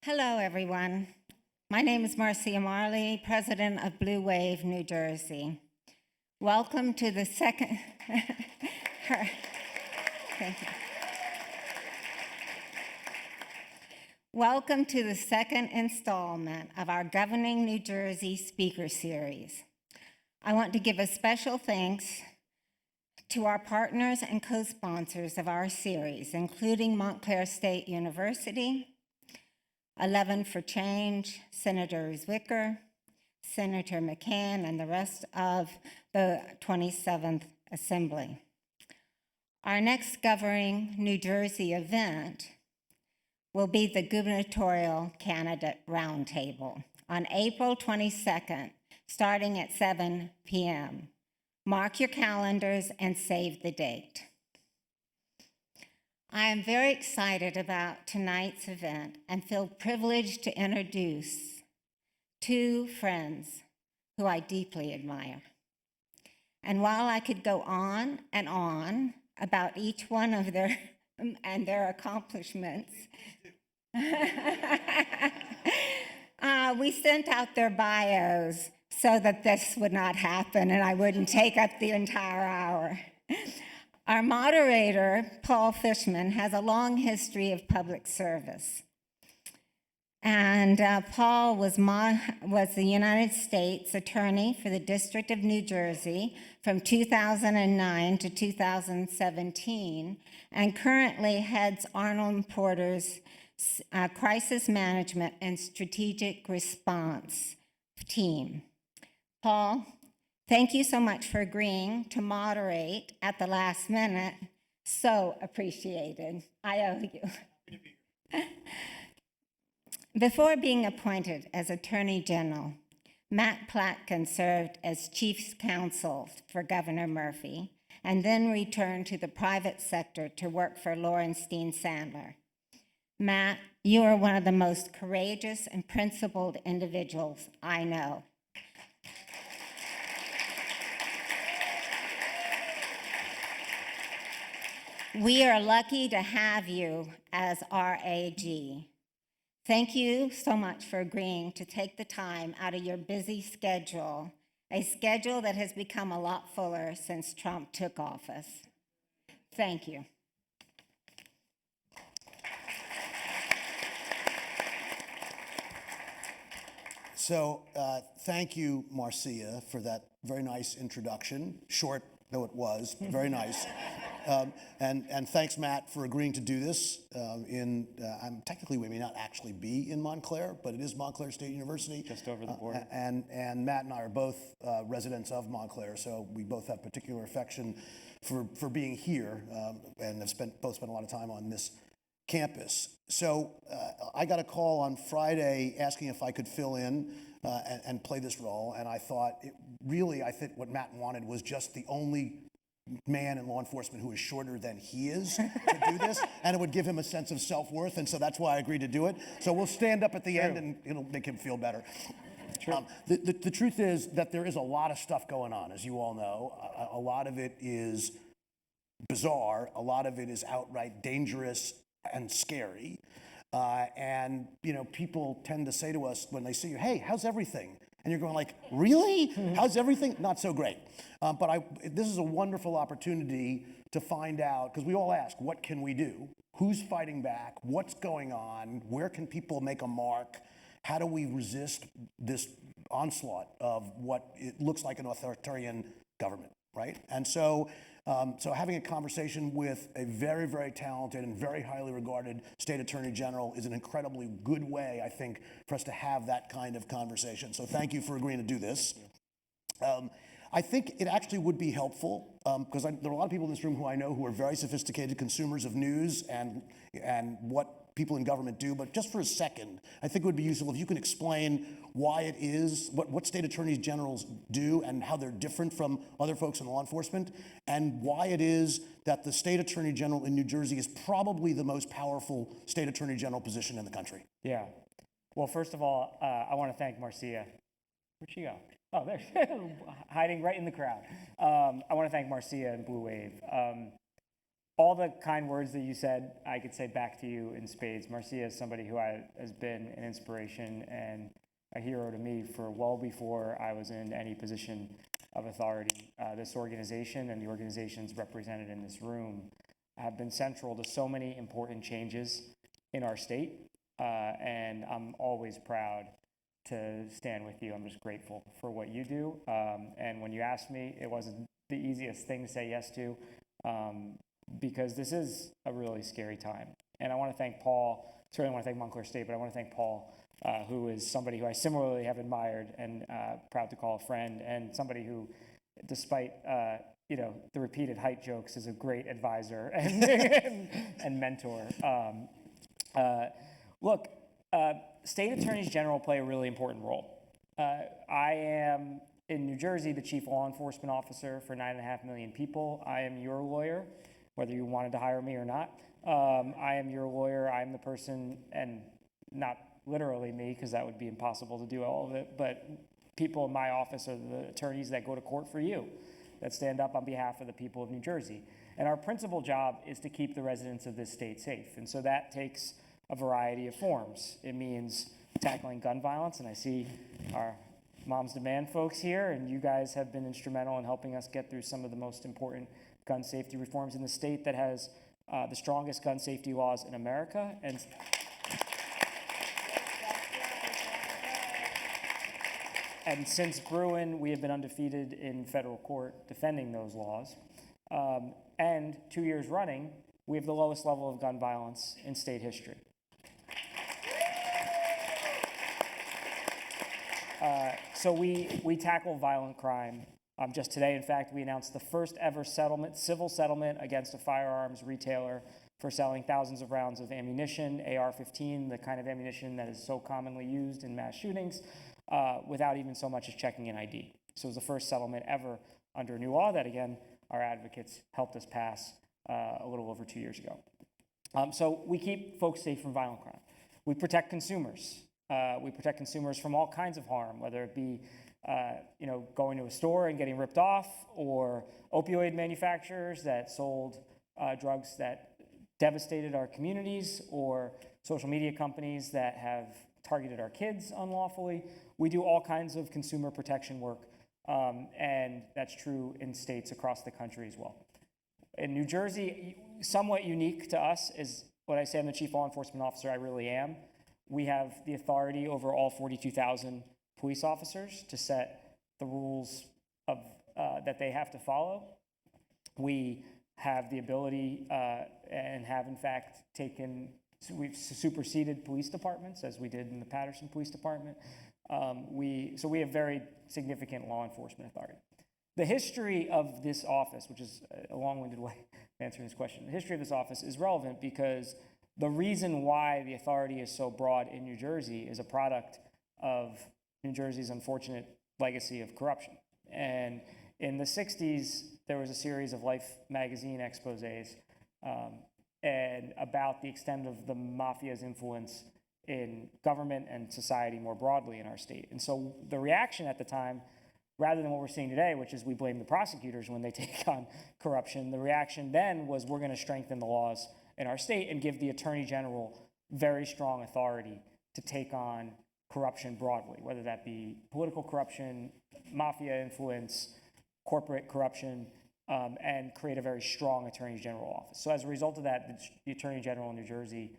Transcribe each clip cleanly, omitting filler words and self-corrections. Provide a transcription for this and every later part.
Hello, everyone. My name is Marcia Marley, president of Blue Wave, New Jersey. Welcome to the second. Thank you. Welcome to the second installment of our Governing New Jersey speaker series. I want to give a special thanks to our partners and co-sponsors of our series, including Montclair State University, 11 for Change, Senator Zwicker, Senator McCann, and the rest of the 27th Assembly. Our next Governing New Jersey event will be the Gubernatorial Candidate Roundtable on April 22nd, starting at 7 p.m. Mark your calendars and save the date. I am very excited about tonight's event and feel privileged to introduce two friends who I deeply admire. And while I could go on and on about each one of their and their accomplishments, we sent out their bios so that this would not happen and I wouldn't take up the entire hour. Our moderator, Paul Fishman, has a long history of public service. And Paul was the United States Attorney for the District of New Jersey from 2009 to 2017, and currently heads Arnold Porter's Crisis Management and Strategic Response team. Paul, thank you so much for agreeing to moderate at the last minute. So appreciated. I owe you. Before being appointed as Attorney General, Matt Platkin served as Chief Counsel for Governor Murphy and then returned to the private sector to work for Lorenstein Sandler. Matt, you are one of the most courageous and principled individuals I know. We are lucky to have you as our AG. Thank you so much for agreeing to take the time out of your busy schedule, a schedule that has become a lot fuller since Trump took office. Thank you. So thank you, Marcia, for that very nice introduction. Short though it was, but very nice. And thanks, Matt, for agreeing to do this. Technically, we may not actually be in Montclair, but it is Montclair State University. Just over the border. And Matt and I are both residents of Montclair, so we both have particular affection for being here and have both spent a lot of time on this campus. So I got a call on Friday asking if I could fill in and play this role, and I thought, I think what Matt wanted was just the only man in law enforcement who is shorter than he is to do this, and it would give him a sense of self-worth, and so that's why I agreed to do it. So we'll stand up at the end and it'll make him feel better. The truth is that there is a lot of stuff going on, as you all know. A lot of it is bizarre, a lot of it is outright dangerous and scary. And people tend to say to us when they see you, "Hey, how's everything?" And you're going like, "Really? How's everything?" Not so great. But this is a wonderful opportunity to find out, because we all ask, what can we do? Who's fighting back? What's going on? Where can people make a mark? How do we resist this onslaught of what it looks like an authoritarian government, right? And so having a conversation with a very, very talented and very highly regarded state attorney general is an incredibly good way, I think, for us to have that kind of conversation. So thank you for agreeing to do this. I think it actually would be helpful, because there are a lot of people in this room who I know who are very sophisticated consumers of news and what people in government do, but just for a second, I think it would be useful if you can explain why it is, what state attorneys generals do and how they're different from other folks in law enforcement, and why it is that the state attorney general in New Jersey is probably the most powerful state attorney general position in the country. Yeah. Well, first of all, I want to thank Marcia. Where'd she go? Oh, there, hiding right in the crowd. I want to thank Marcia and Blue Wave. all the kind words that you said, I could say back to you in spades. Marcia is somebody who has been an inspiration and a hero to me for well before I was in any position of authority. This organization and the organizations represented in this room have been central to so many important changes in our state, and I'm always proud to stand with you. I'm just grateful for what you do, and when you asked me, it wasn't the easiest thing to say yes to, because this is a really scary time. And I want to thank Paul, certainly want to thank Montclair State, but I want to thank Paul, who is somebody who I similarly have admired and proud to call a friend, and somebody who, despite the repeated height jokes, is a great advisor and mentor. Look, state attorneys general play a really important role. I am in New Jersey the chief law enforcement officer for 9.5 million people. I am your lawyer, whether you wanted to hire me or not. I am your lawyer. I'm the person, and not literally me, because that would be impossible to do all of it, but people in my office are the attorneys that go to court for you, that stand up on behalf of the people of New Jersey. And our principal job is to keep the residents of this state safe. And so that takes a variety of forms. It means tackling gun violence, and I see our Moms Demand folks here, and you guys have been instrumental in helping us get through some of the most important gun safety reforms in the state that has the strongest gun safety laws in America. And since Bruin, we have been undefeated in federal court defending those laws. And 2 years running, we have the lowest level of gun violence in state history. So we tackle violent crime. Just today, in fact, we announced the first ever civil settlement against a firearms retailer for selling thousands of rounds of ammunition, AR-15, the kind of ammunition that is so commonly used in mass shootings, without even so much as checking an ID. So it was the first settlement ever under a new law that, again, our advocates helped us pass a little over 2 years ago. So we keep folks safe from violent crime. We protect consumers. We protect consumers from all kinds of harm, whether it be going to a store and getting ripped off, or opioid manufacturers that sold drugs that devastated our communities, or social media companies that have targeted our kids unlawfully. We do all kinds of consumer protection work, and that's true in states across the country as well. In New Jersey, somewhat unique to us is when I say I'm the chief law enforcement officer, I really am. We have the authority over all 42,000 police officers to set the rules of that they have to follow. We have the ability and have in fact we've superseded police departments, as we did in the Patterson Police Department. We have very significant law enforcement authority. The history of this office, which is a long-winded way of answering this question, the history of this office is relevant because the reason why the authority is so broad in New Jersey is a product of New Jersey's unfortunate legacy of corruption. And in the 60s, there was a series of Life magazine exposés and about the extent of the mafia's influence in government and society more broadly in our state. And so the reaction at the time, rather than what we're seeing today, which is we blame the prosecutors when they take on corruption, the reaction then was we're going to strengthen the laws in our state and give the Attorney General very strong authority to take on corruption broadly, whether that be political corruption, mafia influence, corporate corruption, and create a very strong Attorney General office. So as a result of that, the Attorney General in New Jersey,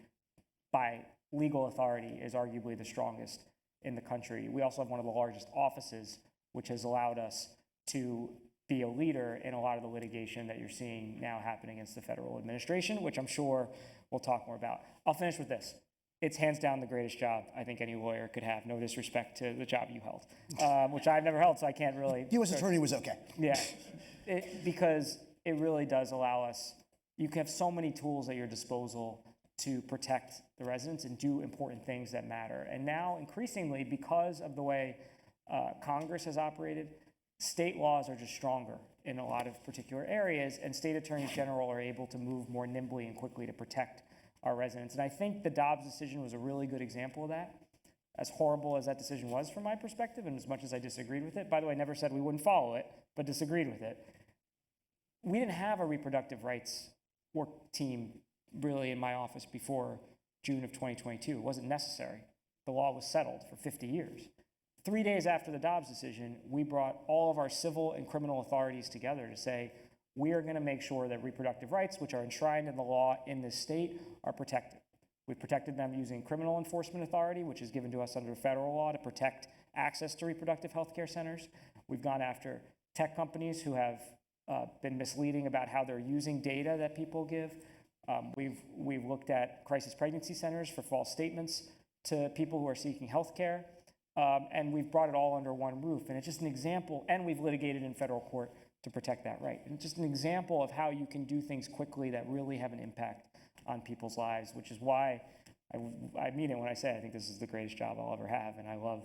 by legal authority, is arguably the strongest in the country. We also have one of the largest offices, which has allowed us to be a leader in a lot of the litigation that you're seeing now happen against the federal administration, which I'm sure we'll talk more about. I'll finish with this. It's hands down the greatest job I think any lawyer could have. No disrespect to the job you held, which I've never held, so I can't really. U.S. attorney was okay. Yeah, because it really does allow us. You can have so many tools at your disposal to protect the residents and do important things that matter. And now, increasingly, because of the way Congress has operated, state laws are just stronger in a lot of particular areas, and state attorneys general are able to move more nimbly and quickly to protect our residents. And I think the Dobbs decision was a really good example of that. As horrible as that decision was from my perspective, and as much as I disagreed with it, by the way, I never said we wouldn't follow it, but disagreed with it. We didn't have a reproductive rights work team really in my office before June of 2022. It wasn't necessary. The law was settled for 50 years. 3 days after the Dobbs decision, we brought all of our civil and criminal authorities together to say, we are going to make sure that reproductive rights, which are enshrined in the law in this state, are protected. We protected them using criminal enforcement authority, which is given to us under federal law to protect access to reproductive health care centers. We've gone after tech companies who have been misleading about how they're using data that people give. We've looked at crisis pregnancy centers for false statements to people who are seeking health care. And we've brought it all under one roof. And it's just an example, and we've litigated in federal court to protect that right. And just an example of how you can do things quickly that really have an impact on people's lives, which is why I mean it when I say I think this is the greatest job I'll ever have. And I love,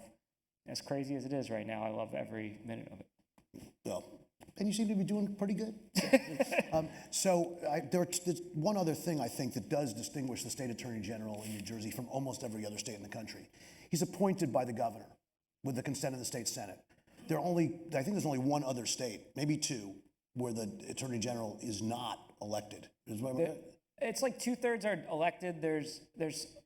as crazy as it is right now, I love every minute of it. Well, and you seem to be doing pretty good. There's one other thing I think that does distinguish the state attorney general in New Jersey from almost every other state in the country. He's appointed by the governor with the consent of the state senate. I think there's only one other state, maybe two, where the attorney general is not elected. It's like 2/3 are elected. There's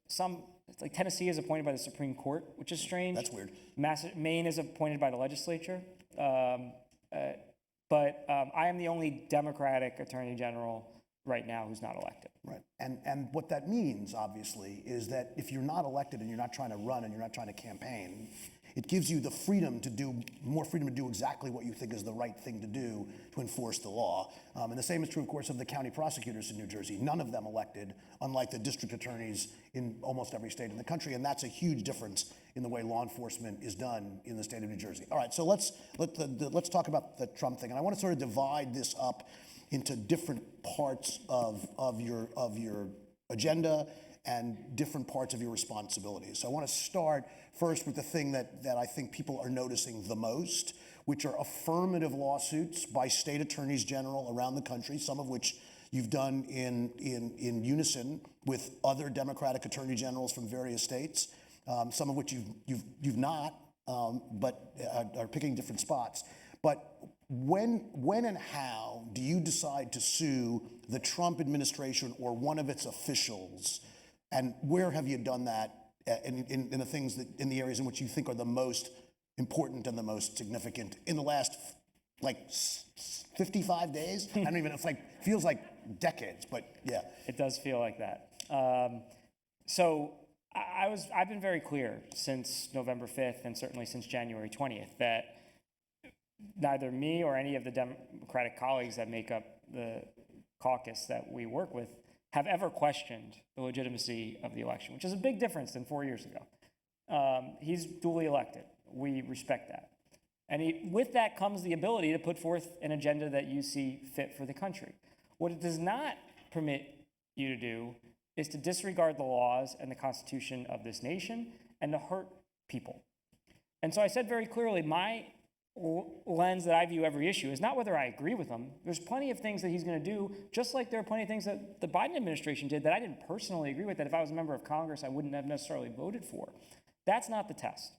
some, it's like Tennessee is appointed by the Supreme Court, which is strange. That's weird. Maine is appointed by the legislature. But I am the only Democratic attorney general right now who's not elected. Right. And what that means, obviously, is that if you're not elected and you're not trying to run and you're not trying to campaign, it gives you the more freedom to do exactly what you think is the right thing to do to enforce the law. And the same is true, of course, of the county prosecutors in New Jersey. None of them elected, unlike the district attorneys in almost every state in the country. And that's a huge difference in the way law enforcement is done in the state of New Jersey. All right, so let's talk about the Trump thing. And I want to sort of divide this up into different parts of your agenda and different parts of your responsibilities. So I want to start first with the thing that I think people are noticing the most, which are affirmative lawsuits by state attorneys general around the country, some of which you've done in unison with other Democratic attorney generals from various states, some of which you've not, but are picking different spots. But when and how do you decide to sue the Trump administration or one of its officials? And where have you done that in the things in the areas in which you think are the most important and the most significant in the last 55 days? I don't even, feels like decades, but yeah. It does feel like that. I've been very clear since November 5th and certainly since January 20th that neither me or any of the Democratic colleagues that make up the caucus that we work with have ever questioned the legitimacy of the election, which is a big difference than 4 years ago. He's duly elected. We respect that. And with that comes the ability to put forth an agenda that you see fit for the country. What it does not permit you to do is to disregard the laws and the Constitution of this nation and to hurt people. And so I said very clearly, my lens that I view every issue is not whether I agree with him. There's plenty of things that he's going to do, just like there are plenty of things that the Biden administration did that I didn't personally agree with, that if I was a member of Congress, I wouldn't have necessarily voted for. That's not the test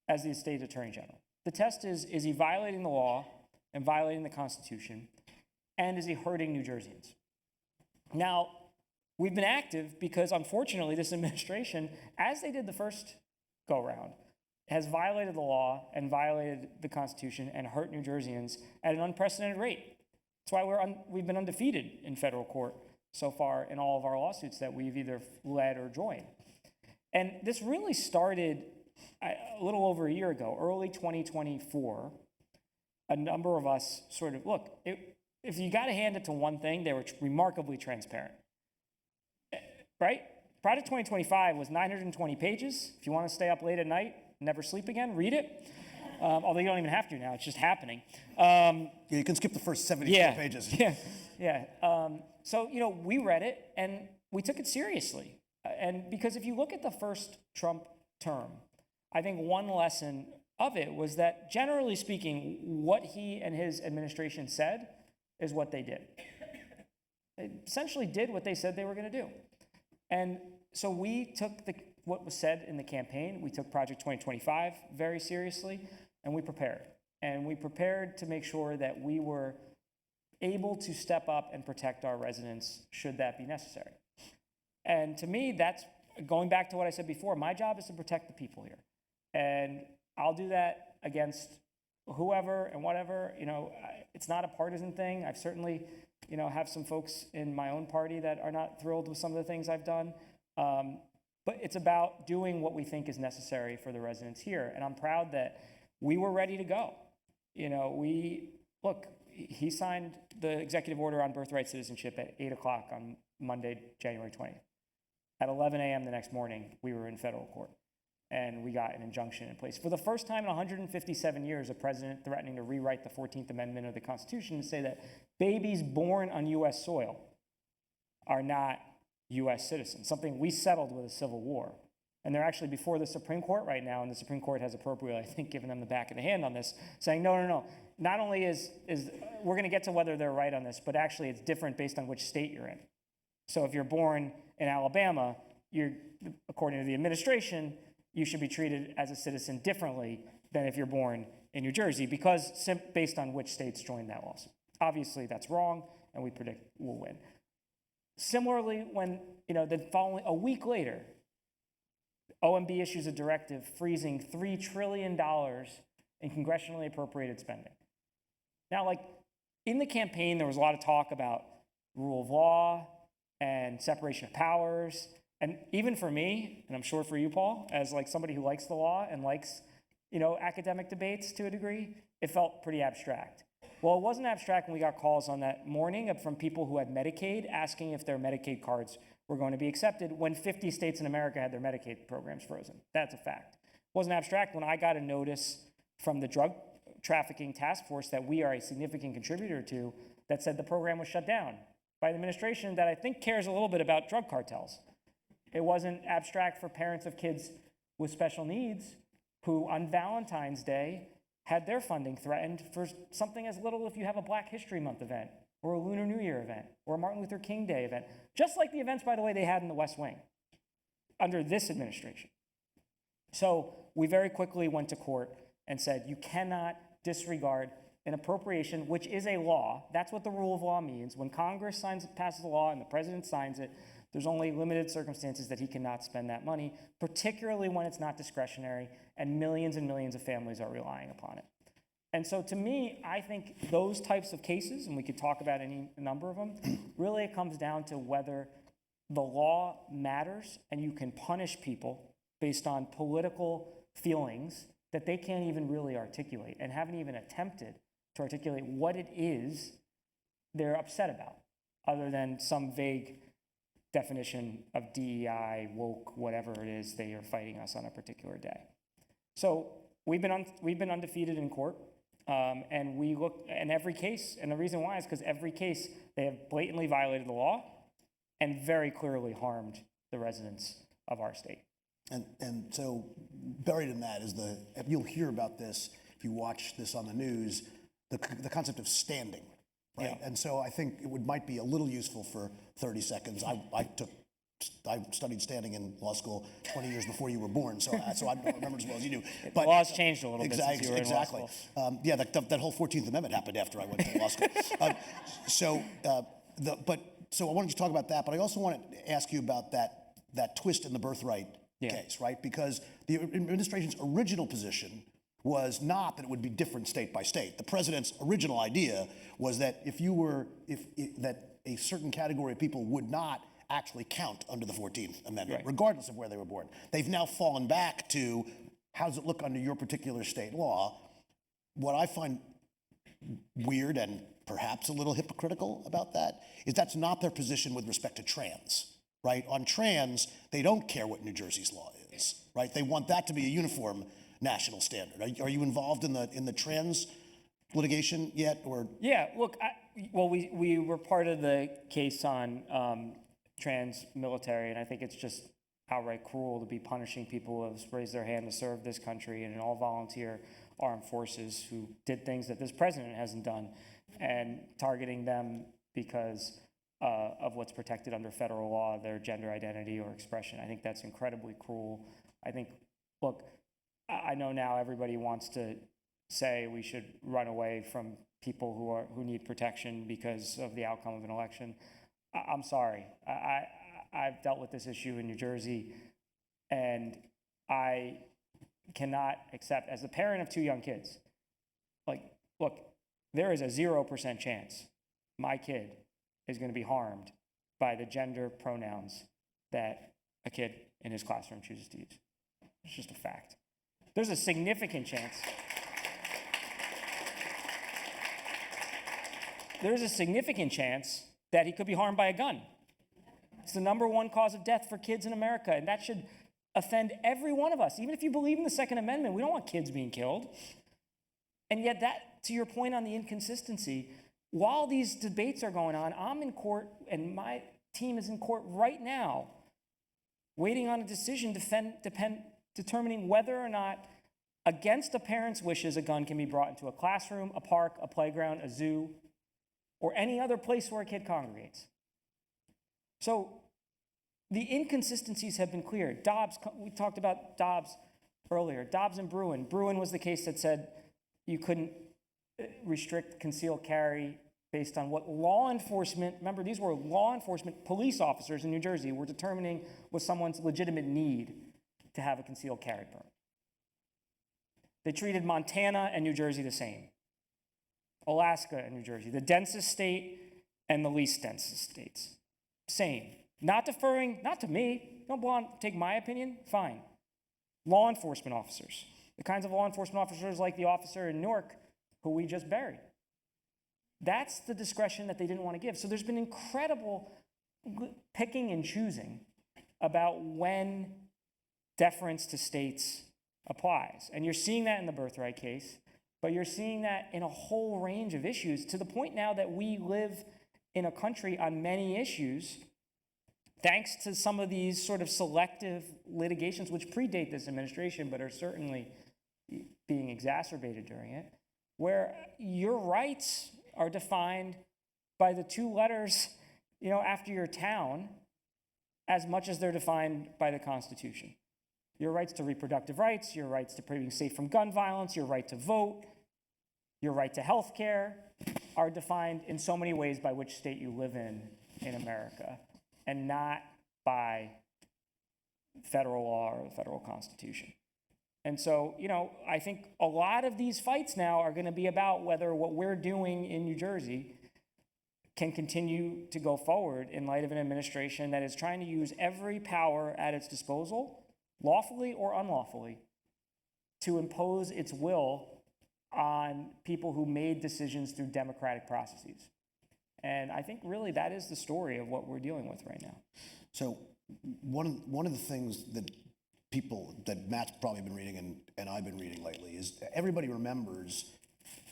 as the state attorney general. The test is he violating the law and violating the Constitution, and is he hurting New Jerseyans? Now, we've been active because, unfortunately, this administration, as they did the first go-round, has violated the law and violated the Constitution and hurt New Jerseyans at an unprecedented rate. That's why we've been undefeated in federal court so far in all of our lawsuits that we've either led or joined. And this really started a little over a year ago, early 2024. A number of us sort of, if you got to hand it to one thing, they were remarkably transparent, right? Project 2025 was 920 pages. If you want to stay up late at night, never sleep again, read it. Although you don't even have to now, it's just happening. You can skip the first 74 pages. So, we read it and we took it seriously. And because if you look at the first Trump term, I think one lesson of it was that, generally speaking, what he and his administration said is what they did. They essentially did what they said they were going to do. And so we took what was said in the campaign, we took Project 2025 very seriously, and we prepared. And we prepared to make sure that we were able to step up and protect our residents should that be necessary. And to me, that's going back to what I said before. My job is to protect the people here. And I'll do that against whoever and whatever. It's not a partisan thing. I've certainly, have some folks in my own party that are not thrilled with some of the things I've done. But it's about doing what we think is necessary for the residents here. And I'm proud that we were ready to go. He signed the executive order on birthright citizenship at 8 o'clock on Monday, January 20th. At 11 a.m. the next morning, we were in federal court, and we got an injunction in place. For the first time in 157 years, a president threatening to rewrite the 14th Amendment of the Constitution to say that babies born on U.S. soil are not U.S. citizens, something we settled with a civil war. And they're actually before the Supreme Court right now, and the Supreme Court has appropriately, I think, given them the back of the hand on this, saying, no. Not only is we're going to get to whether they're right on this, but actually it's different based on which state you're in. So if you're born in Alabama, according to the administration, you should be treated as a citizen differently than if you're born in New Jersey, based on which states joined that lawsuit. Obviously, that's wrong, and we predict we'll win. Similarly, when a week later, OMB issues a directive freezing $3 trillion in congressionally appropriated spending. Now, in the campaign, there was a lot of talk about rule of law and separation of powers. And even for me, and I'm sure for you, Paul, as somebody who likes the law and likes, academic debates to a degree, it felt pretty abstract. Well, it wasn't abstract when we got calls on that morning from people who had Medicaid asking if their Medicaid cards were going to be accepted when 50 states in America had their Medicaid programs frozen. That's a fact. It wasn't abstract when I got a notice from the Drug Trafficking Task Force that we are a significant contributor to that said the program was shut down by the administration that I think cares a little bit about drug cartels. It wasn't abstract for parents of kids with special needs who on Valentine's Day had their funding threatened for something as little if you have a Black History Month event or a Lunar New Year event or a Martin Luther King Day event, just like the events, by the way, they had in the West Wing under this administration. So we very quickly went to court and said, you cannot disregard an appropriation, which is a law. That's what the rule of law means. When Congress passes a law and the president signs it, there's only limited circumstances that he cannot spend that money, particularly when it's not discretionary and millions of families are relying upon it. And so to me, I think those types of cases, and we could talk about any number of them, really it comes down to whether the law matters and you can punish people based on political feelings that they can't even really articulate and haven't even attempted to articulate what it is they're upset about, other than some vague definition of DEI, woke, whatever it is they are fighting us on a particular day. So we've been undefeated in court, and we look in every case, and the reason why is because every case they have blatantly violated the law and very clearly harmed the residents of our state. And so buried in that is you'll hear about this if you watch this on the news, the concept of standing, right? Yeah. And so I think might be a little useful for 30 seconds. I studied standing in law school 20 years before you were born, so I don't remember as well as you do. But the law's changed a little bit since you were in law school. That whole 14th Amendment happened after I went to law school. So I wanted to talk about that, but I also wanted to ask you about that twist in the birthright case, right? Because the administration's original position was not that it would be different state by state. The president's original idea was that that a certain category of people would not actually count under the 14th Amendment, regardless of where they were born. They've now fallen back to how does it look under your particular state law? What I find weird and perhaps a little hypocritical about that is that's not their position with respect to trans, right? On trans, they don't care what New Jersey's law is, right? They want that to be a uniform national standard. Are you involved in the trans litigation yet, or? Yeah, look, we were part of the case on trans military, and I think it's just outright cruel to be punishing people who have raised their hand to serve this country and in all volunteer armed forces who did things that this president hasn't done, and targeting them because of what's protected under federal law, their gender identity or expression. I think that's incredibly cruel. I think, look, I know now everybody wants to say we should run away from people who need protection because of the outcome of an election. I'm sorry. I've dealt with this issue in New Jersey, and I cannot accept, as the parent of 2 young kids, like, look, there is a 0% chance my kid is going to be harmed by the gender pronouns that a kid in his classroom chooses to use. It's just a fact. There's a significant chance. There's a significant chance that he could be harmed by a gun. It's the #1 cause of death for kids in America, and that should offend every one of us. Even if you believe in the Second Amendment, we don't want kids being killed. And yet that, to your point on the inconsistency, while these debates are going on, I'm in court, and my team is in court right now, waiting on a decision determining whether or not, against a parent's wishes, a gun can be brought into a classroom, a park, a playground, a zoo, or any other place where a kid congregates. So the inconsistencies have been clear. Dobbs, we talked about Dobbs earlier. Dobbs and Bruin. Bruin was the case that said you couldn't restrict concealed carry based on what law enforcement, remember these were law enforcement police officers in New Jersey, were determining was someone's legitimate need to have a concealed carry permit. They treated Montana and New Jersey the same. Alaska and New Jersey, the densest state and the least densest states. Same. Not deferring, not to me. Don't want to take my opinion? Fine. Law enforcement officers. The kinds of law enforcement officers like the officer in Newark who we just buried. That's the discretion that they didn't want to give. So there's been incredible picking and choosing about when deference to states applies. And you're seeing that in the birthright case, but you're seeing that in a whole range of issues, to the point now that we live in a country on many issues, thanks to some of these sort of selective litigations, which predate this administration, but are certainly being exacerbated during it, where your rights are defined by the 2 letters, after your town, as much as they're defined by the Constitution. Your rights to reproductive rights, your rights to being safe from gun violence, your right to vote, your right to health care are defined in so many ways by which state you live in America, and not by federal law or the federal Constitution. And so, I think a lot of these fights now are going to be about whether what we're doing in New Jersey can continue to go forward in light of an administration that is trying to use every power at its disposal, lawfully or unlawfully, to impose its will on people who made decisions through democratic processes. And I think really that is the story of what we're dealing with right now. So one of the things that Matt's probably been reading and I've been reading lately is everybody remembers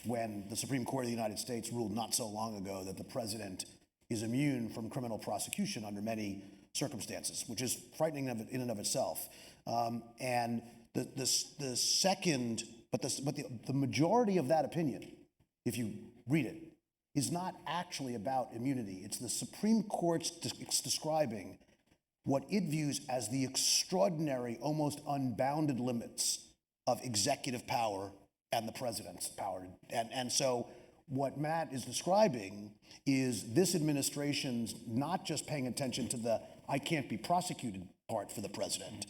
when the Supreme Court of the United States ruled not so long ago that the president is immune from criminal prosecution under many circumstances, which is frightening in and of itself. And the second, but the majority of that opinion, if you read it, is not actually about immunity. It's the Supreme Court's describing what it views as the extraordinary, almost unbounded limits of executive power and the president's power. And so what Matt is describing is this administration's not just paying attention to the I can't be prosecuted part for the president,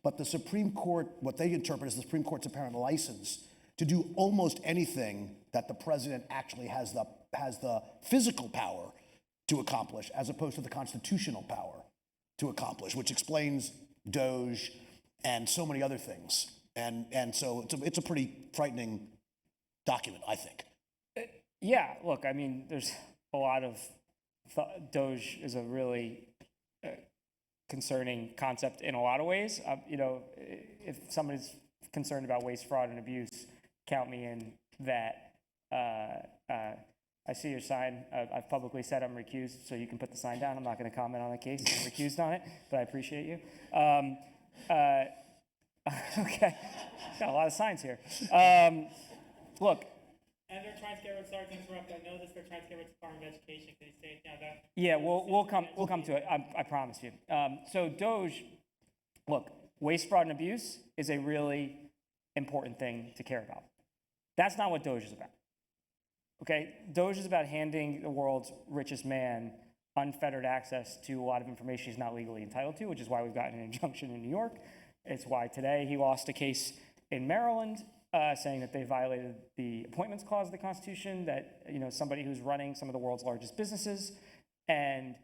but the Supreme Court, what they interpret as the Supreme Court's apparent license to do almost anything that the president actually has the physical power to accomplish, as opposed to the constitutional power to accomplish, which explains Doge and so many other things. And so it's a pretty frightening document, I think. Yeah, look, I mean, there's a lot of Doge is a really concerning concept in a lot of ways. If somebody's concerned about waste, fraud, and abuse, count me in that. I see your sign. I've publicly said I'm recused, so you can put the sign down. I'm not going to comment on the case. I'm recused on it, but I appreciate you. Okay, got a lot of signs here. Look. And they're trying to get rid. Sorry to interrupt. I know this. They're trying to get rid of Department of Education. Can you say that? Yeah, we'll come to it. I promise you. So Doge, look, waste, fraud, and abuse is a really important thing to care about. That's not what Doge is about. Okay, Doge is about handing the world's richest man unfettered access to a lot of information he's not legally entitled to, which is why we've gotten an injunction in New York. It's why today he lost a case in Maryland saying that they violated the Appointments Clause of the Constitution, that somebody who's running some of the world's largest businesses and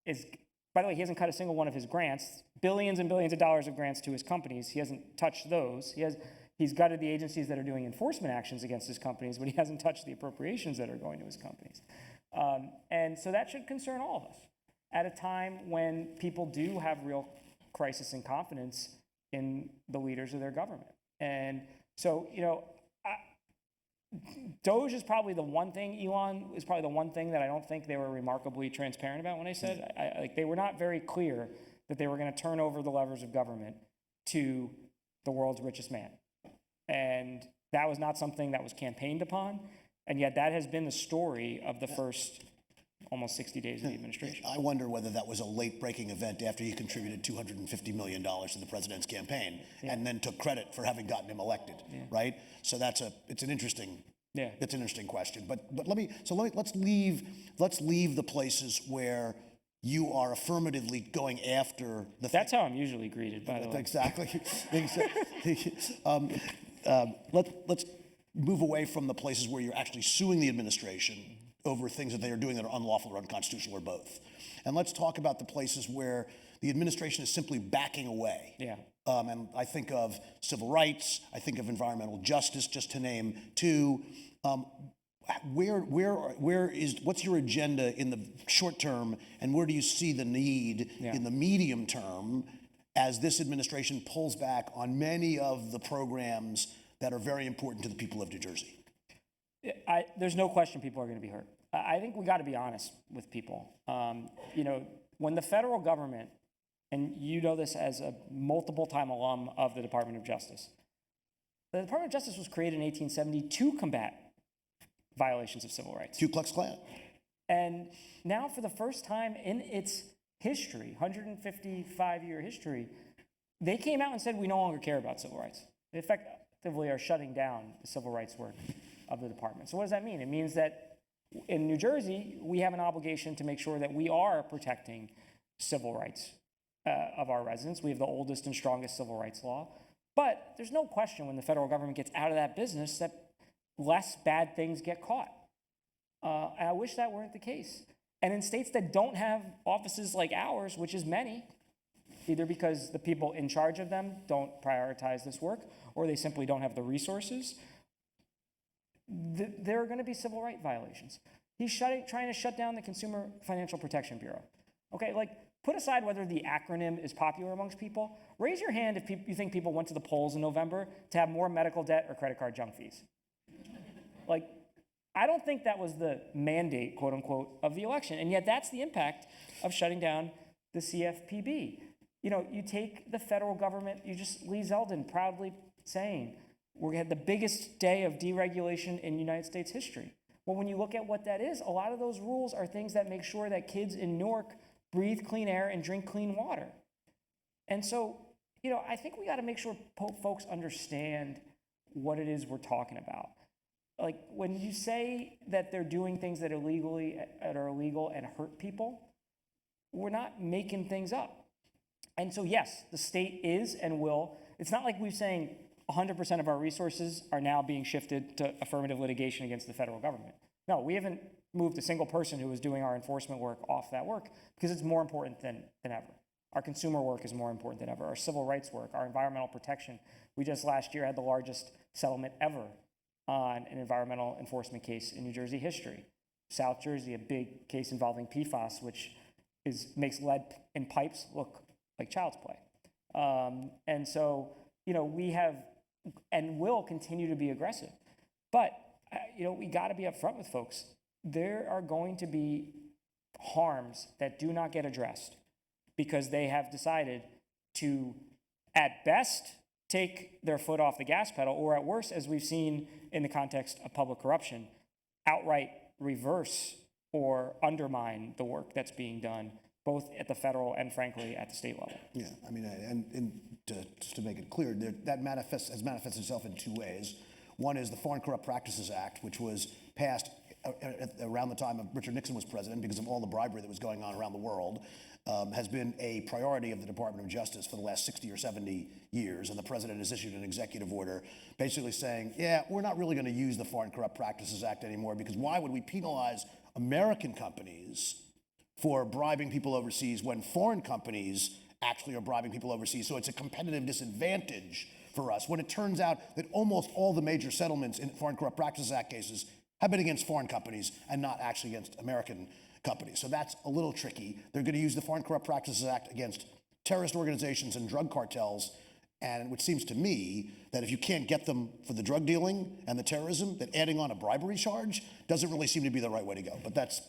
is, by the way, he hasn't cut a single one of his grants, billions and billions of dollars of grants to his companies. He hasn't touched those. He's gutted the agencies that are doing enforcement actions against his companies, but he hasn't touched the appropriations that are going to his companies. And so that should concern all of us at a time when people do have real crisis and confidence in the leaders of their government. And so, Doge is probably the one thing, Elon is probably the one thing that I don't think they were remarkably transparent about when they said, like they were not very clear that they were going to turn over the levers of government to the world's richest man. And that was not something that was campaigned upon. And yet that has been the story of the first almost 60 days of the administration. I wonder whether that was a late-breaking event after he contributed $250 million to the president's campaign and then took credit for having gotten him elected, right? So it's an interesting question. But let's leave the places where you are affirmatively going after the. That's how I'm usually greeted, by the way. Exactly. Let's move away from the places where you're actually suing the administration over things that they are doing that are unlawful or unconstitutional or both. And let's talk about the places where the administration is simply backing away. Yeah. And I think of civil rights, I think of environmental justice, just to name two. What's your agenda in the short term, and where do you see the need in the medium term as this administration pulls back on many of the programs that are very important to the people of New Jersey? There's no question people are going to be hurt. I think we got to be honest with people. When the federal government, and you know this as a multiple-time alum of the Department of Justice, the Department of Justice was created in 1870 to combat violations of civil rights. Ku Klux Klan. And now, for the first time in its history, 155-year history, they came out and said, we no longer care about civil rights. They effectively are shutting down the civil rights work of the department. So what does that mean? It means that in New Jersey, we have an obligation to make sure that we are protecting civil rights of our residents. We have the oldest and strongest civil rights law. But there's no question when the federal government gets out of that business that less bad things get caught. And I wish that weren't the case. And in states that don't have offices like ours, which is many, either because the people in charge of them don't prioritize this work, or they simply don't have the resources, there are going to be civil rights violations. He's trying to shut down the Consumer Financial Protection Bureau. Okay, put aside whether the acronym is popular amongst people. Raise your hand if you think people went to the polls in November to have more medical debt or credit card junk fees. I don't think that was the mandate, quote unquote, of the election. And yet that's the impact of shutting down the CFPB. You take the federal government, Lee Zeldin proudly saying, we had the biggest day of deregulation in United States history. Well, when you look at what that is, a lot of those rules are things that make sure that kids in Newark breathe clean air and drink clean water. And so, I think we got to make sure folks understand what it is we're talking about. When you say that they're doing things that are illegal and hurt people, we're not making things up. And so, yes, the state is and will. It's not like we're saying 100% of our resources are now being shifted to affirmative litigation against the federal government. No, we haven't moved a single person who was doing our enforcement work off that work because it's more important than ever. Our consumer work is more important than ever. Our civil rights work, our environmental protection. We just last year had the largest settlement ever on an environmental enforcement case in New Jersey history. South Jersey, a big case involving PFAS, which makes lead in pipes look like child's play. And so, we have and will continue to be aggressive. But, we got to be upfront with folks. There are going to be harms that do not get addressed because they have decided to, at best, take their foot off the gas pedal, or at worst, as we've seen in the context of public corruption, outright reverse or undermine the work that's being done, both at the federal and, frankly, at the state level. Yeah, and just to make it clear, that has manifested itself in two ways. One is the Foreign Corrupt Practices Act, which was passed around the time of Richard Nixon was president because of all the bribery that was going on around the world, has been a priority of the Department of Justice for the last 60 or 70 years. And the president has issued an executive order basically saying, yeah, we're not really going to use the Foreign Corrupt Practices Act anymore, because why would we penalize American companies for bribing people overseas when foreign companies actually are bribing people overseas? So it's a competitive disadvantage for us, when it turns out that almost all the major settlements in Foreign Corrupt Practices Act cases have been against foreign companies and not actually against American companies. So that's a little tricky. They're going to use the Foreign Corrupt Practices Act against terrorist organizations and drug cartels, and it seems to me that if you can't get them for the drug dealing and the terrorism, that adding on a bribery charge doesn't really seem to be the right way to go. But that's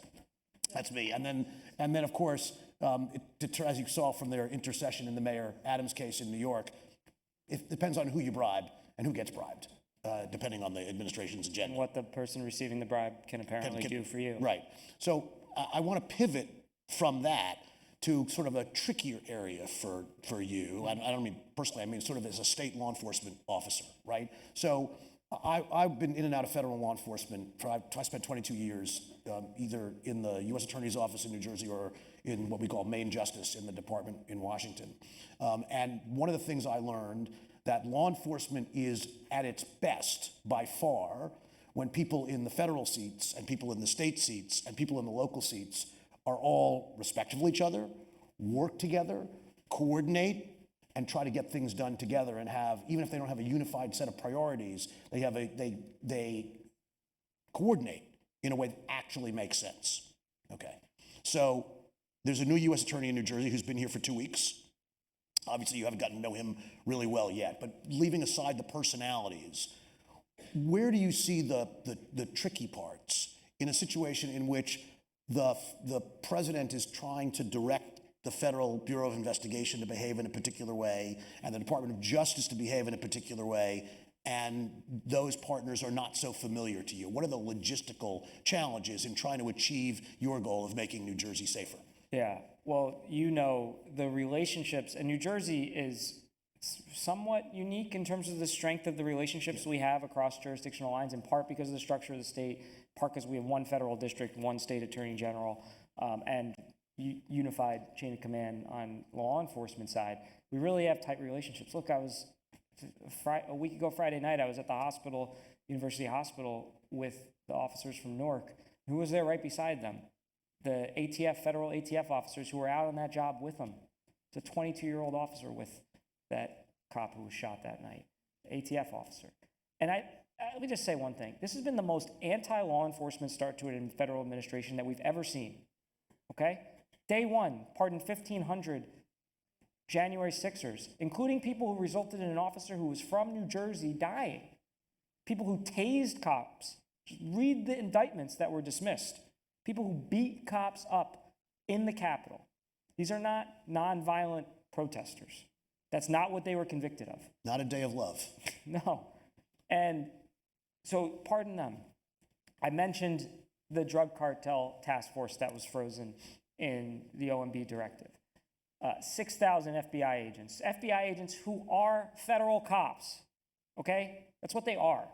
me. And then of course, as you saw from their intercession in the Mayor Adams case in New York, it depends on who you bribe and who gets bribed, depending on the administration's agenda. And what the person receiving the bribe can apparently do for you. Right. So I want to pivot from that to sort of a trickier area for you. I don't mean personally, I mean sort of as a state law enforcement officer, right? So I've been in and out of federal law enforcement. I spent 22 years either in the U.S. Attorney's Office in New Jersey or in what we call Main Justice in the department in Washington. And one of the things I learned, that law enforcement is at its best by far when people in the federal seats and people in the state seats and people in the local seats are all respectful of each other, work together, coordinate, and try to get things done together, and have, even if they don't have a unified set of priorities, they coordinate in a way that actually makes sense. Okay. So there's a new U.S. attorney in New Jersey who's been here for 2 weeks. Obviously, you haven't gotten to know him really well yet, but leaving aside the personalities, where do you see the tricky parts in a situation in which the president is trying to direct the Federal Bureau of Investigation to behave in a particular way and the Department of Justice to behave in a particular way, and those partners are not so familiar to you? What are the logistical challenges in trying to achieve your goal of making New Jersey safer? Yeah, well, you know, the relationships, and New Jersey is somewhat unique in terms of the strength of the relationships we have across jurisdictional lines, in part because of the structure of the state, in part because we have one federal district, one state attorney general, and unified chain of command on law enforcement side. We really have tight relationships. Look, a week ago Friday night, I was at the hospital, University Hospital, with the officers from Newark. Who was there right beside them? The ATF, federal ATF officers who were out on that job with them. It's a 22-year-old officer with that cop who was shot that night, ATF officer. And let me just say one thing. This has been the most anti-law enforcement start to it in federal administration that we've ever seen, okay? Day one, pardoned 1,500 January 6ers, including people who resulted in an officer who was from New Jersey dying, people who tased cops. Just read the indictments that were dismissed. People who beat cops up in the Capitol. These are not nonviolent protesters. That's not what they were convicted of. Not a day of love. No. And so, pardon them. I mentioned the drug cartel task force that was frozen in the OMB directive. 6,000 FBI agents. FBI agents who are federal cops, okay? That's what they are.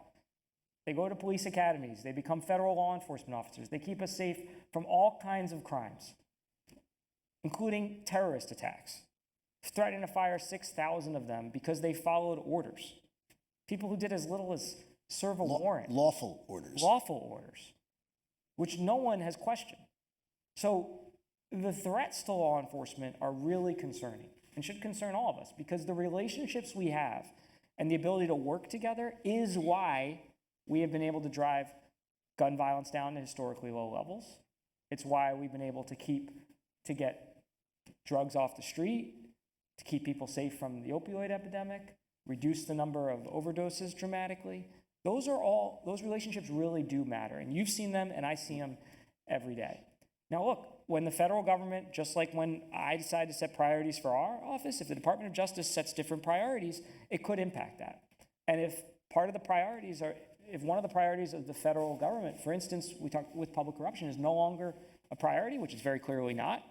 They go to police academies. They become federal law enforcement officers. They keep us safe from all kinds of crimes, including terrorist attacks. Threatening to fire 6,000 of them because they followed orders. People who did as little as serve a warrant. Lawful orders. Lawful orders, which no one has questioned. So the threats to law enforcement are really concerning and should concern all of us, because the relationships we have and the ability to work together is why we have been able to drive gun violence down to historically low levels. It's why we've been able to get drugs off the street, to keep people safe from the opioid epidemic, reduce the number of overdoses dramatically. Those relationships really do matter, and you've seen them and I see them every day. Now look, when the federal government, just like when I decide to set priorities for our office, if the Department of Justice sets different priorities, it could impact that. And if one of the priorities of the federal government, for instance, we talked with public corruption, is no longer a priority, which is very clearly not,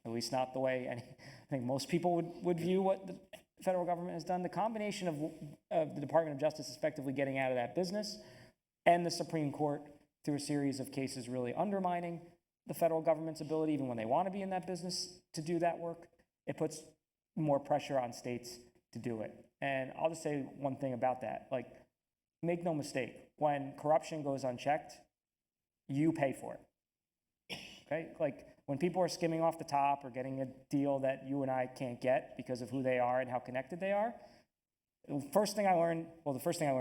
at least not the way I think most people would view what the federal government has done, the combination of the Department of Justice effectively getting out of that business and the Supreme Court through a series of cases really undermining the federal government's ability, even when they want to be in that business, to do that work. It puts more pressure on states to do it. And I'll just say one thing about that. Like, make no mistake, when corruption goes unchecked, you pay for it. Okay? Like, when people are skimming off the top or getting a deal that you and I can't get because of who they are and how connected they are, the first thing I learned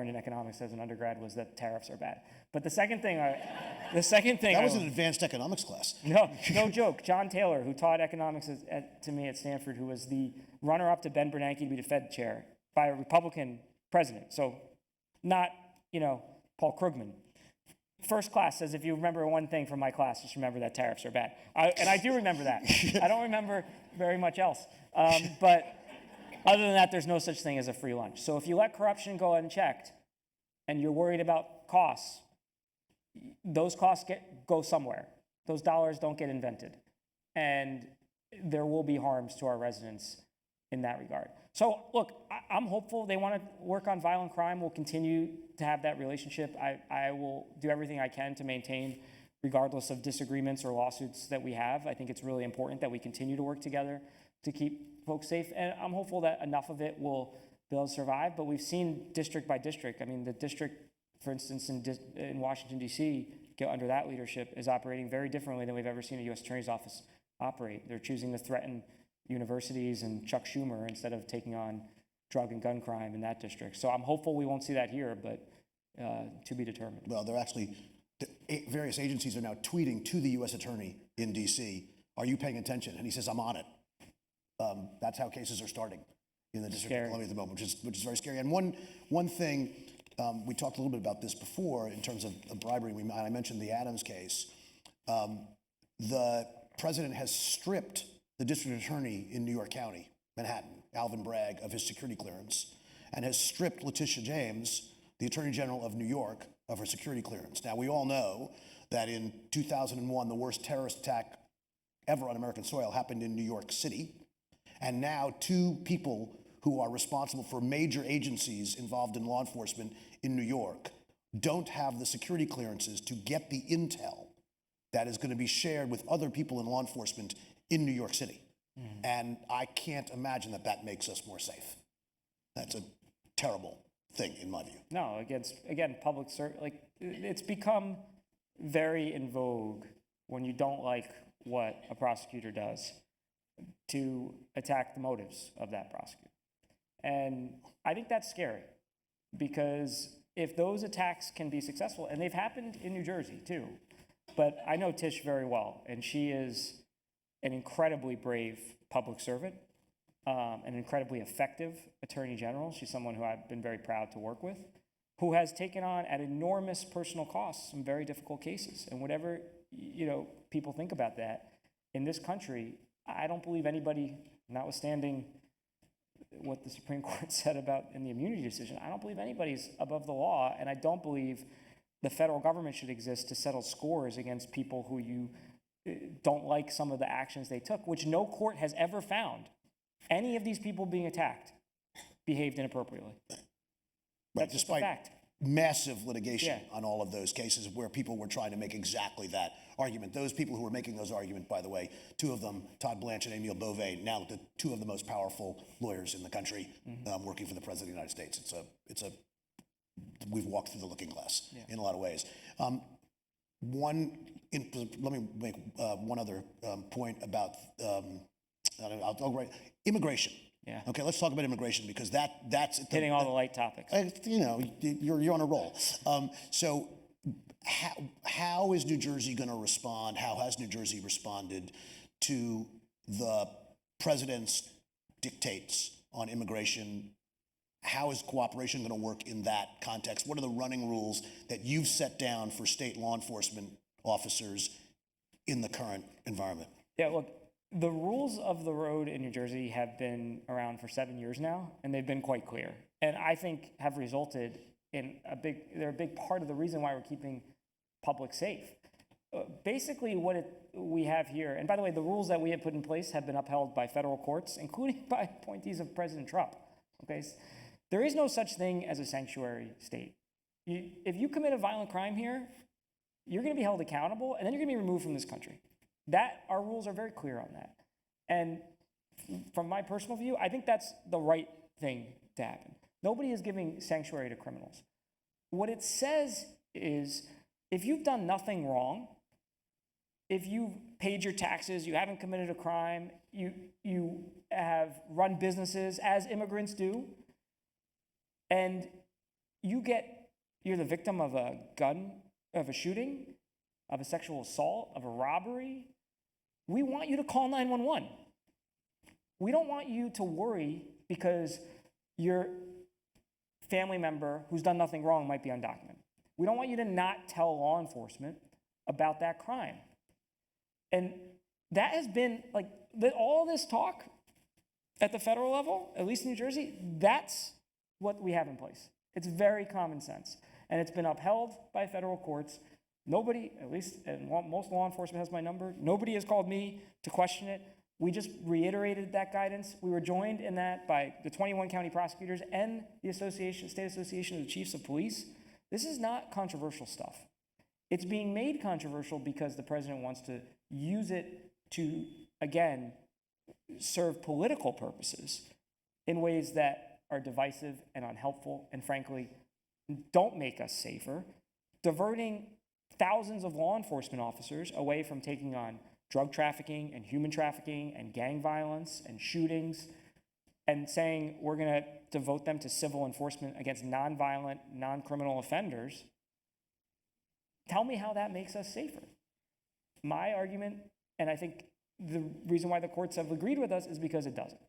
in economics as an undergrad was that tariffs are bad. But the second thing That was an advanced economics class. no joke. John Taylor, who taught economics to me at Stanford, who was the runner-up to Ben Bernanke to be the Fed chair by a Republican president. So not, Paul Krugman. First class says, if you remember one thing from my class, just remember that tariffs are bad. And I do remember that. I don't remember very much else. But other than that, there's no such thing as a free lunch. So if you let corruption go unchecked and you're worried about costs, those costs go somewhere. Those dollars don't get invented. And there will be harms to our residents in that regard. So look, I'm hopeful they want to work on violent crime. We'll continue to have that relationship. I will do everything I can to maintain, regardless of disagreements or lawsuits that we have. I think it's really important that we continue to work together to keep folks safe. And I'm hopeful that enough of it will be able to survive. But we've seen district by district. I mean, the district, for instance, in Washington, D.C., under that leadership, is operating very differently than we've ever seen a U.S. Attorney's Office operate. They're choosing to threaten universities and Chuck Schumer instead of taking on drug and gun crime in that district. So I'm hopeful we won't see that here, but to be determined. Well, they're actually, various agencies are now tweeting to the U.S. Attorney in D.C., are you paying attention? And he says, I'm on it. That's how cases are starting in the District of Columbia at the moment, which is very scary. And one thing, we talked a little bit about this before in terms of bribery. I mentioned the Adams case. The president has stripped the district attorney in New York County, Manhattan, Alvin Bragg, of his security clearance, and has stripped Letitia James, the Attorney General of New York, of her security clearance. Now, we all know that in 2001, the worst terrorist attack ever on American soil happened in New York City. And now 2 people who are responsible for major agencies involved in law enforcement in New York don't have the security clearances to get the intel that is going to be shared with other people in law enforcement in New York City. And I can't imagine that makes us more safe. That's a terrible thing, in my view. No, again, public service, like, it's become very in vogue when you don't like what a prosecutor does to attack the motives of that prosecutor. And I think that's scary, because if those attacks can be successful, and they've happened in New Jersey too, but I know Tish very well, and she is an incredibly brave public servant, an incredibly effective attorney general. She's someone who I've been very proud to work with, who has taken on at enormous personal costs some very difficult cases. And whatever people think about that, in this country, I don't believe anybody, notwithstanding what the Supreme Court said about in the immunity decision, I don't believe anybody's above the law, and I don't believe the federal government should exist to settle scores against people who you don't like some of the actions they took, which no court has ever found any of these people being attacked behaved inappropriately. That's just a fact. Massive litigation on all of those cases where people were trying to make exactly that argument. Those people who were making those arguments, by the way, 2 of them, Todd Blanche and Emile Beauvais, now the 2 of the most powerful lawyers in the country, working for the President of the United States. We've walked through the looking glass in a lot of ways. Let me make one other point about immigration. Yeah. Okay, let's talk about immigration, because that's hitting all the light topics. You're on a roll. So how is New Jersey going to respond? How has New Jersey responded to the president's dictates on immigration? How is cooperation going to work in that context? What are the running rules that you've set down for state law enforcement officers in the current environment? Yeah, look, the rules of the road in New Jersey have been around for 7 years now, and they've been quite clear. And I think have resulted in they're a big part of the reason why we're keeping public safe. Basically what we have here, and by the way, the rules that we have put in place have been upheld by federal courts, including by appointees of President Trump. Okay, there is no such thing as a sanctuary state. If you commit a violent crime here, you're going to be held accountable, and then you're going to be removed from this country. Our rules are very clear on that. And from my personal view, I think that's the right thing to happen. Nobody is giving sanctuary to criminals. What it says is, if you've done nothing wrong, if you've paid your taxes, you haven't committed a crime, you have run businesses as immigrants do, and you're the victim of a shooting, of a sexual assault, of a robbery, we want you to call 911. We don't want you to worry because your family member who's done nothing wrong might be undocumented. We don't want you to not tell law enforcement about that crime. And that has been, all this talk at the federal level, at least in New Jersey, that's what we have in place. It's very common sense. And it's been upheld by federal courts. Nobody, at least most law enforcement has my number, nobody has called me to question it. We just reiterated that guidance. We were joined in that by the 21 county prosecutors and the State Association of the Chiefs of Police. This is not controversial stuff. It's being made controversial because the president wants to use it to, again, serve political purposes in ways that are divisive and unhelpful and, frankly, don't make us safer, diverting thousands of law enforcement officers away from taking on drug trafficking and human trafficking and gang violence and shootings, and saying we're going to devote them to civil enforcement against nonviolent, non-criminal offenders. Tell me how that makes us safer. My argument, and I think the reason why the courts have agreed with us, is because it doesn't.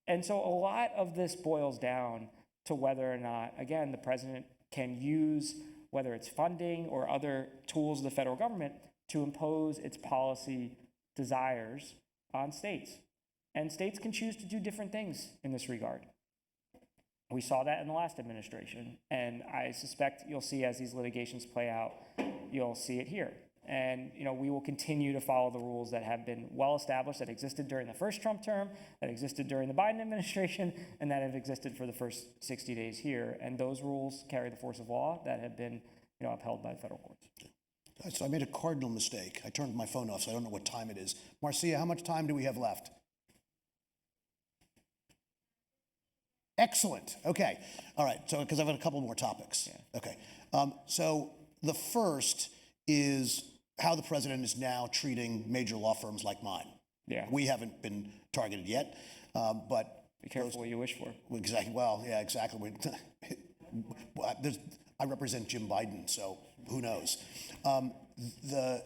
And so a lot of this boils down to whether or not, again, the president can use, whether it's funding or other tools of the federal government, to impose its policy desires on states. And states can choose to do different things in this regard. We saw that in the last administration, and I suspect you'll see as these litigations play out, you'll see it here. And we will continue to follow the rules that have been well established, that existed during the first Trump term, that existed during the Biden administration, and that have existed for the first 60 days here. And those rules carry the force of law that have been upheld by the federal courts. So I made a cardinal mistake. I turned my phone off, so I don't know what time it is. Marcia, how much time do we have left? Excellent. Okay. All right. So, because I've got a couple more topics. Yeah. Okay. So the first is how the president is now treating major law firms like mine. Yeah. We haven't been targeted yet, but be careful what you wish for. Exactly. Well, yeah, exactly. I represent Jim Biden, so who knows? The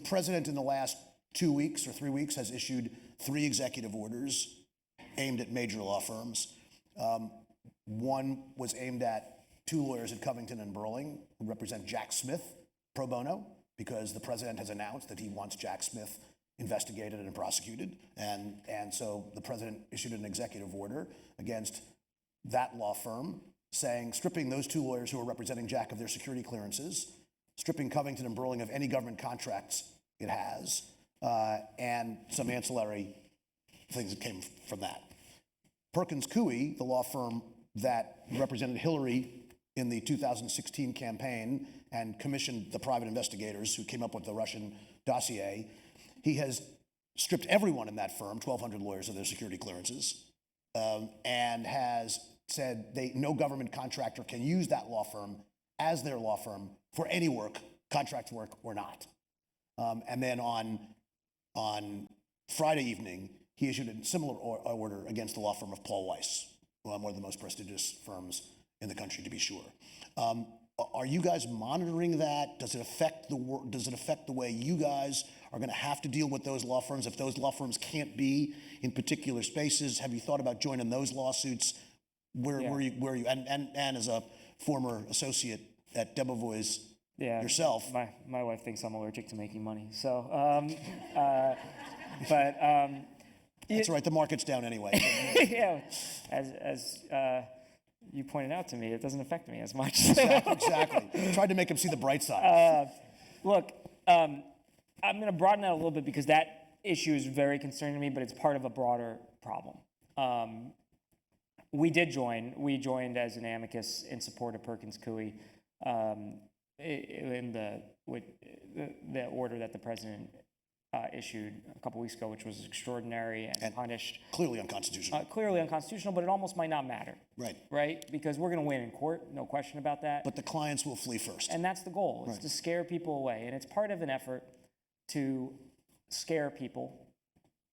president in the last 2 weeks or 3 weeks has issued 3 executive orders aimed at major law firms. One was aimed at 2 lawyers at Covington and Burling who represent Jack Smith pro bono, because the president has announced that he wants Jack Smith investigated and prosecuted. And so the president issued an executive order against that law firm, stripping those 2 lawyers who are representing Jack of their security clearances, stripping Covington and Burling of any government contracts it has, and some ancillary things that came from that. Perkins Coie, the law firm that represented Hillary in the 2016 campaign and commissioned the private investigators who came up with the Russian dossier, he has stripped everyone in that firm, 1,200 lawyers, of their security clearances, and has said no government contractor can use that law firm as their law firm for any work, contract work or not. And then on Friday evening, he issued a similar order against the law firm of Paul Weiss, one of the most prestigious firms in the country, to be sure. Are you guys monitoring that? Does it affect the way you guys are going to have to deal with those law firms if those law firms can't be in particular spaces? Have you thought about joining those lawsuits? Where are you? And as a former associate at Debevoise yourself, my wife thinks I'm allergic to making money. So, that's right. The market's down anyway. Yeah, as you pointed out to me, it doesn't affect me as much. Exactly. Tried to make him see the bright side. Look, I'm going to broaden that a little bit because that issue is very concerning to me, but it's part of a broader problem. We joined as an amicus in support of Perkins Coie. in the order that the president issued a couple weeks ago, which was extraordinary and punished. Clearly unconstitutional. Clearly unconstitutional, but it almost might not matter. Right. Right? Because we're going to win in court, no question about that. But the clients will flee first. And that's the goal, is to scare people away. And it's part of an effort to scare people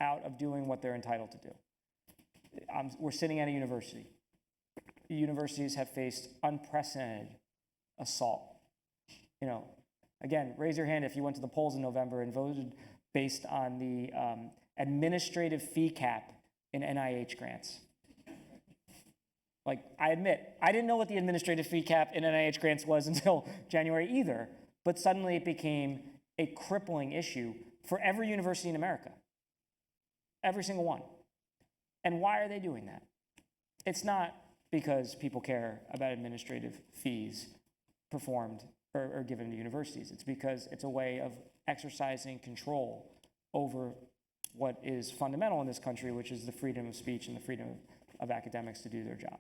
out of doing what they're entitled to do. We're sitting at a university. Universities have faced unprecedented assault. You know, again, raise your hand if you went to the polls in November and voted based on the administrative fee cap in NIH grants. Like, I admit, I didn't know what the administrative fee cap in NIH grants was until January either, but suddenly it became a crippling issue for every university in America. Every single one. And why are they doing that? It's not because people care about administrative fees performed or given to universities. It's because it's a way of exercising control over what is fundamental in this country, which is the freedom of speech and the freedom of academics to do their job.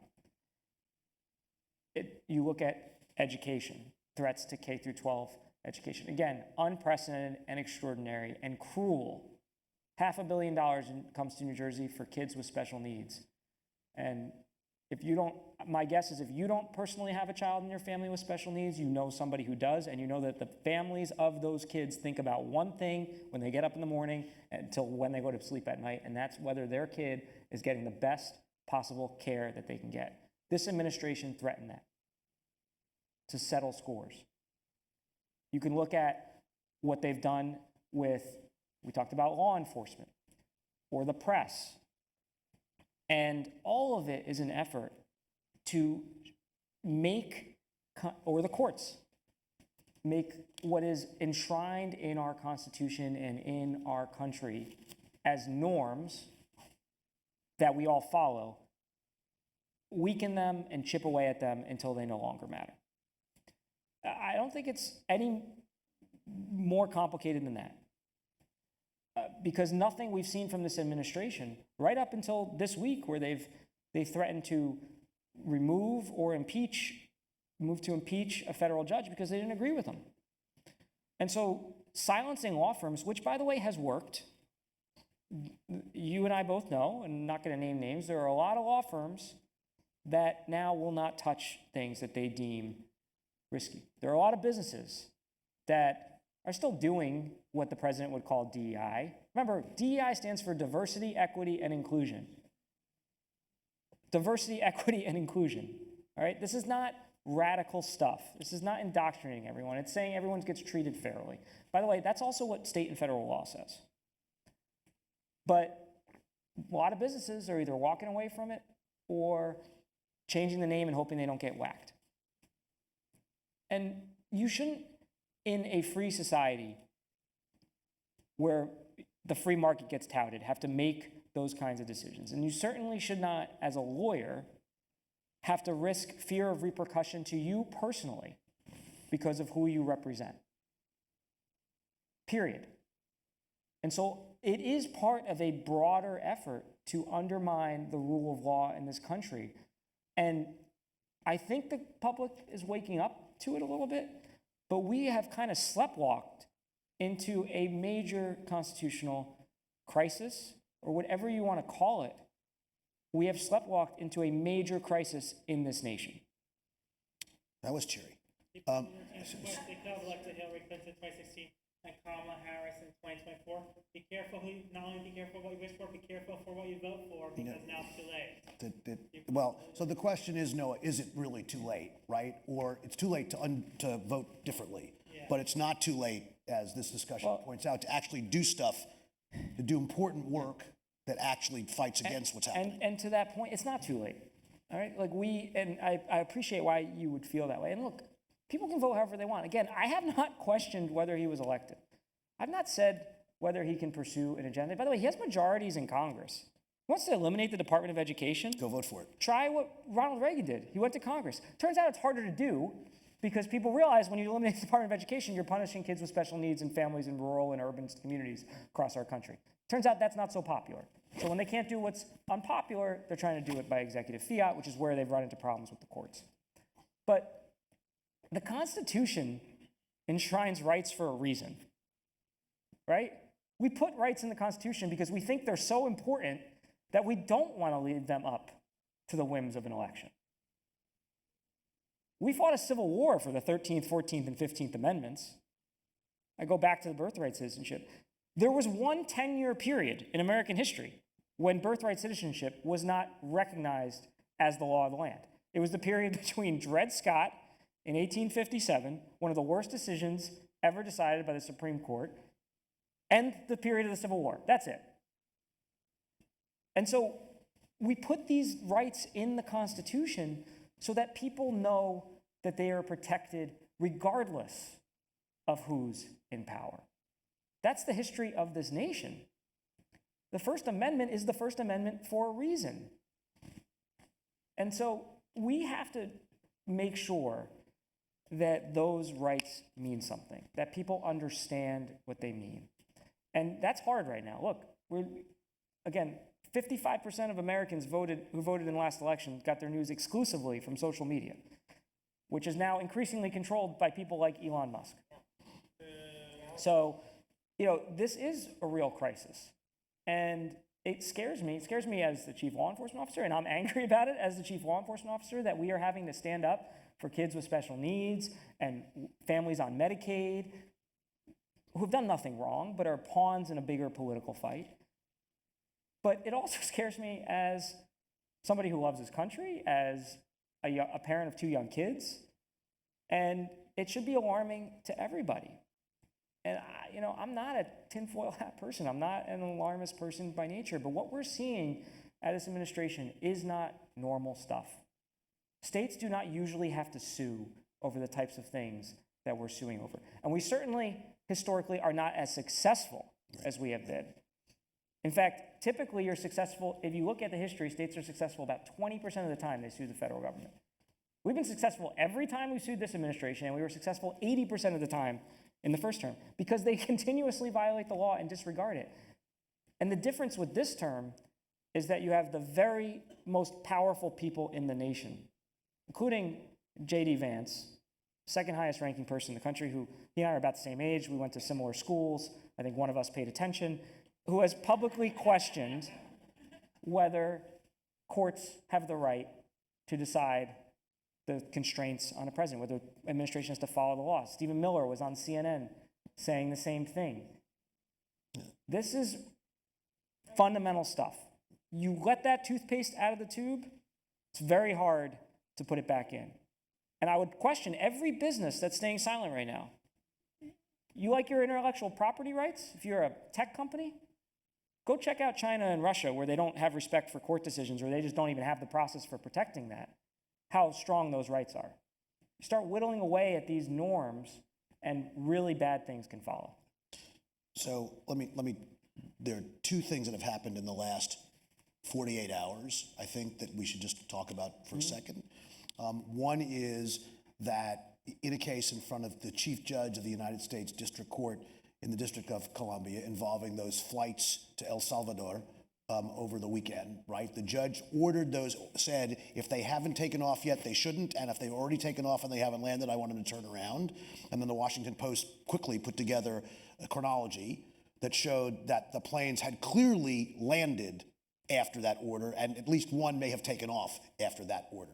You look at education, threats to K through 12 education. Again, unprecedented and extraordinary and cruel. $500 million comes to New Jersey for kids with special needs. And if you don't, my guess is if you don't personally have a child in your family with special needs, you know somebody who does, and you know that the families of those kids think about one thing when they get up in the morning until when they go to sleep at night, and that's whether their kid is getting the best possible care that they can get. This administration threatened that, to settle scores. You can look at what they've done with, we talked about law enforcement, or the press, and all of it is an effort to make, or the courts, make what is enshrined in our Constitution and in our country as norms that we all follow, weaken them and chip away at them until they no longer matter. I don't think it's any more complicated than that. Because nothing we've seen from this administration, right up until this week, where they've threatened to remove or move to impeach a federal judge because they didn't agree with them. And so silencing law firms, which by the way has worked, you and I both know, and I'm not going to name names, there are a lot of law firms that now will not touch things that they deem risky. There are a lot of businesses that are still doing what the president would call DEI. Remember, DEI stands for diversity, equity, and inclusion. Diversity, equity, and inclusion. All right? This is not radical stuff. This is not indoctrinating everyone. It's saying everyone gets treated fairly. By the way, that's also what state and federal law says. But a lot of businesses are either walking away from it or changing the name and hoping they don't get whacked. And you shouldn't, in a free society where the free market gets touted, have to make those kinds of decisions. And you certainly should not, as a lawyer, have to risk fear of repercussion to you personally because of who you represent. Period. And so it is part of a broader effort to undermine the rule of law in this country. And I think the public is waking up to it a little bit, but we have kind of sleptwalked into a major constitutional crisis, or whatever you want to call it. We have sleptwalked into a major crisis in this nation. That was cheery. They could have elected Hillary Clinton in 2016 and Kamala Harris in 2024. Be careful not only be careful what you wish for, be careful for what you vote for, because now it's too late. Well, so the question is, Noah, is it really too late, right? Or it's too late to vote differently, but it's not too late, as this discussion points out, to actually do stuff, to do important work that actually fights against what's happening. And to that point, it's not too late. All right? Like I appreciate why you would feel that way. And look, people can vote however they want. Again, I have not questioned whether he was elected. I've not said whether he can pursue an agenda. By the way, he has majorities in Congress. He wants to eliminate the Department of Education. Go vote for it. Try what Ronald Reagan did. He went to Congress. Turns out it's harder to do because people realize when you eliminate the Department of Education, you're punishing kids with special needs and families in rural and urban communities across our country. Turns out that's not so popular. So when they can't do what's unpopular, they're trying to do it by executive fiat, which is where they've run into problems with the courts. But the Constitution enshrines rights for a reason, right? We put rights in the Constitution because we think they're so important that we don't want to leave them up to the whims of an election. We fought a civil war for the 13th, 14th, and 15th Amendments. I go back to the birthright citizenship. There was one 10-year period in American history when birthright citizenship was not recognized as the law of the land. It was the period between Dred Scott in 1857, one of the worst decisions ever decided by the Supreme Court, and the period of the Civil War. That's it. And so we put these rights in the Constitution so that people know that they are protected regardless of who's in power. That's the history of this nation. The First Amendment is the First Amendment for a reason. And so we have to make sure that those rights mean something, that people understand what they mean. And that's hard right now. Look, again, 55% of Americans who voted in the last election got their news exclusively from social media, which is now increasingly controlled by people like Elon Musk. So, this is a real crisis. And it scares me. It scares me as the chief law enforcement officer, and I'm angry about it as the chief law enforcement officer, that we are having to stand up for kids with special needs and families on Medicaid who have done nothing wrong, but are pawns in a bigger political fight. But it also scares me as somebody who loves his country, as a parent of 2 young kids, and it should be alarming to everybody. And I'm not a tinfoil hat person. I'm not an alarmist person by nature. But what we're seeing at this administration is not normal stuff. States do not usually have to sue over the types of things that we're suing over. And we certainly, historically, are not as successful as we have been. In fact, typically you're successful, if you look at the history, states are successful about 20% of the time they sue the federal government. We've been successful every time we sued this administration, and we were successful 80% of the time in the first term, because they continuously violate the law and disregard it. And the difference with this term is that you have the very most powerful people in the nation, including J.D. Vance, second highest ranking person in the country, who he and I are about the same age. We went to similar schools. I think one of us paid attention, who has publicly questioned whether courts have the right to decide the constraints on a president, whether the administration has to follow the law. Stephen Miller was on CNN saying the same thing. This is fundamental stuff. You let that toothpaste out of the tube, it's very hard to put it back in. And I would question every business that's staying silent right now. You like your intellectual property rights? If you're a tech company, go check out China and Russia, where they don't have respect for court decisions, or they just don't even have the process for protecting that, how strong those rights are. You start whittling away at these norms, and really bad things can follow. So there are 2 things that have happened in the last 48 hours, I think, that we should just talk about for a second. One is that in a case in front of the Chief Judge of the United States District Court in the District of Columbia involving those flights to El Salvador over the weekend, right? The judge ordered those, said if they haven't taken off yet, they shouldn't, and if they've already taken off and they haven't landed, I want them to turn around. And then the Washington Post quickly put together a chronology that showed that the planes had clearly landed after that order, and at least one may have taken off after that order.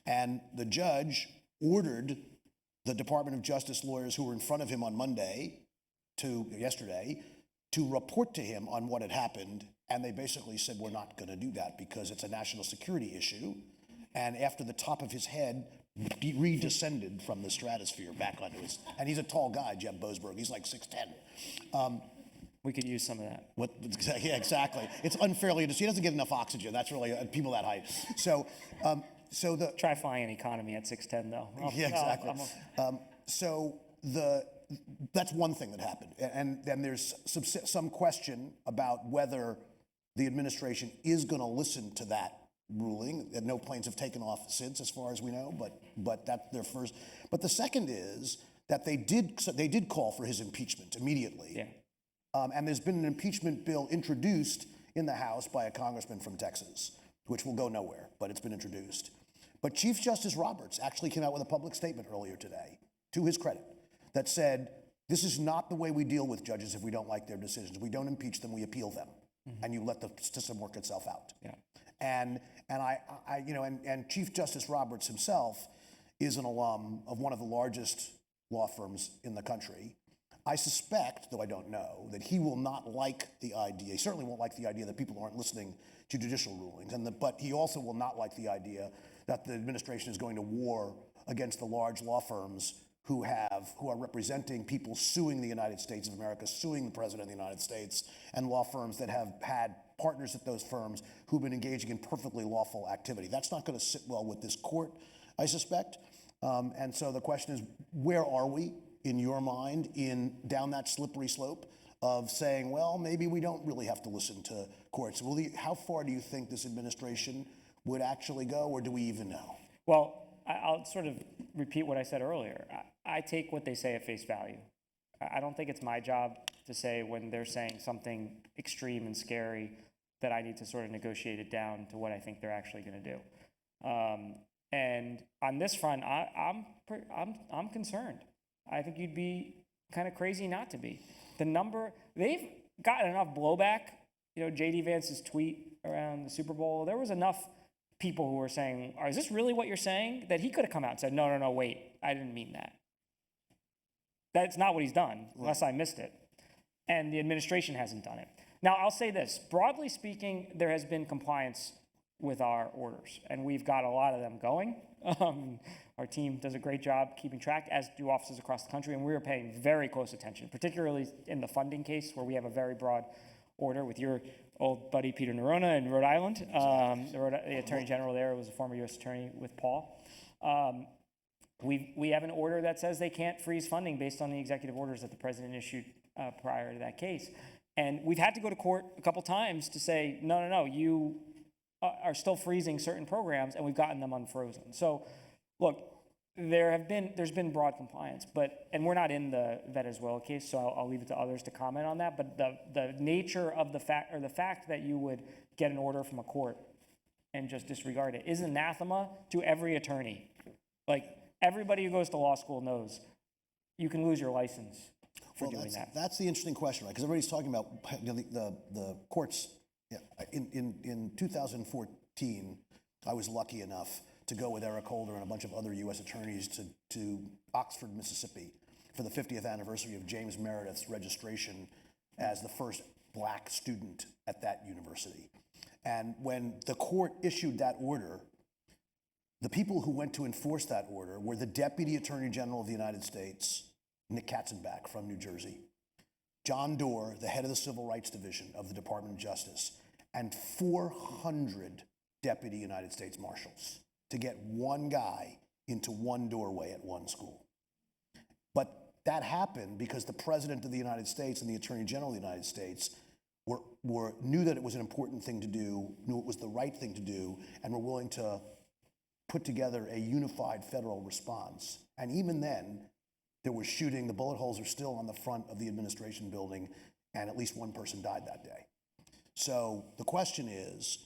And the judge ordered the Department of Justice lawyers who were in front of him on yesterday, to report to him on what had happened, and they basically said, we're not going to do that because it's a national security issue. And after the top of his head redescended from the stratosphere back onto his, and he's a tall guy, Jeb Boasberg, he's like 6'10". We could use some of that. Yeah, exactly. It's unfairly, he doesn't get enough oxygen. That's really people that height. So Try flying an economy at 6'10", though. Yeah, exactly. That's one thing that happened. And then there's some question about whether the administration is going to listen to that ruling. And no planes have taken off since, as far as we know, but that's their first. But the second is that they did call for his impeachment immediately. Yeah. And there's been an impeachment bill introduced in the House by a congressman from Texas, which will go nowhere, but it's been introduced. But Chief Justice Roberts actually came out with a public statement earlier today, to his credit, that said, this is not the way we deal with judges if we don't like their decisions. We don't impeach them, we appeal them. And you let the system work itself out. Yeah. And Chief Justice Roberts himself is an alum of one of the largest law firms in the country. I suspect, though I don't know, that he will not like the idea. He certainly won't like the idea that people aren't listening to judicial rulings. But he also will not like the idea that the administration is going to war against the large law firms who are representing people suing the United States of America, suing the President of the United States, and law firms that have had partners at those firms who've been engaging in perfectly lawful activity. That's not going to sit well with this court, I suspect. And so the question is, where are we, in your mind, down that slippery slope of saying, well, maybe we don't really have to listen to courts? How far do you think this administration would actually go, or do we even know? Well, I'll sort of repeat what I said earlier. I take what they say at face value. I don't think it's my job to say when they're saying something extreme and scary that I need to sort of negotiate it down to what I think they're actually going to do. And on this front, I'm concerned. I think you'd be kind of crazy not to be. They've gotten enough blowback. J.D. Vance's tweet around the Super Bowl, there was enough people who were saying, is this really what you're saying? That he could have come out and said, no, wait, I didn't mean that. That's not what he's done, unless I missed it. And the administration hasn't done it. Now, I'll say this. Broadly speaking, there has been compliance with our orders, and we've got a lot of them going. Our team does a great job keeping track, as do offices across the country, and we are paying very close attention, particularly in the funding case, where we have a very broad order with your old buddy Peter Nerona in Rhode Island. The Attorney General there was a former U.S. attorney with Paul. We have an order that says they can't freeze funding based on the executive orders that the president issued prior to that case. And we've had to go to court a couple times to say, no, you are still freezing certain programs, and we've gotten them unfrozen. So, look, there's been broad compliance, and we're not in the Venezuela case, so I'll leave it to others to comment on that. But the nature of the fact that you would get an order from a court and just disregard it is anathema to every attorney. Like, everybody who goes to law school knows you can lose your license for doing that. That's the interesting question, right? Because everybody's talking about the courts. Yeah, in 2014, I was lucky enough to go with Eric Holder and a bunch of other U.S. attorneys to Oxford, Mississippi, for the 50th anniversary of James Meredith's registration as the first black student at that university. And when the court issued that order, the people who went to enforce that order were the Deputy Attorney General of the United States, Nick Katzenbach from New Jersey, John Doerr, the head of the Civil Rights Division of the Department of Justice, and 400 Deputy United States Marshals to get one guy into one doorway at one school. But that happened because the President of the United States and the Attorney General of the United States knew that it was an important thing to do, knew it was the right thing to do, and were willing to put together a unified federal response. And even then, there was shooting. The bullet holes are still on the front of the administration building, and at least one person died that day. So the question is,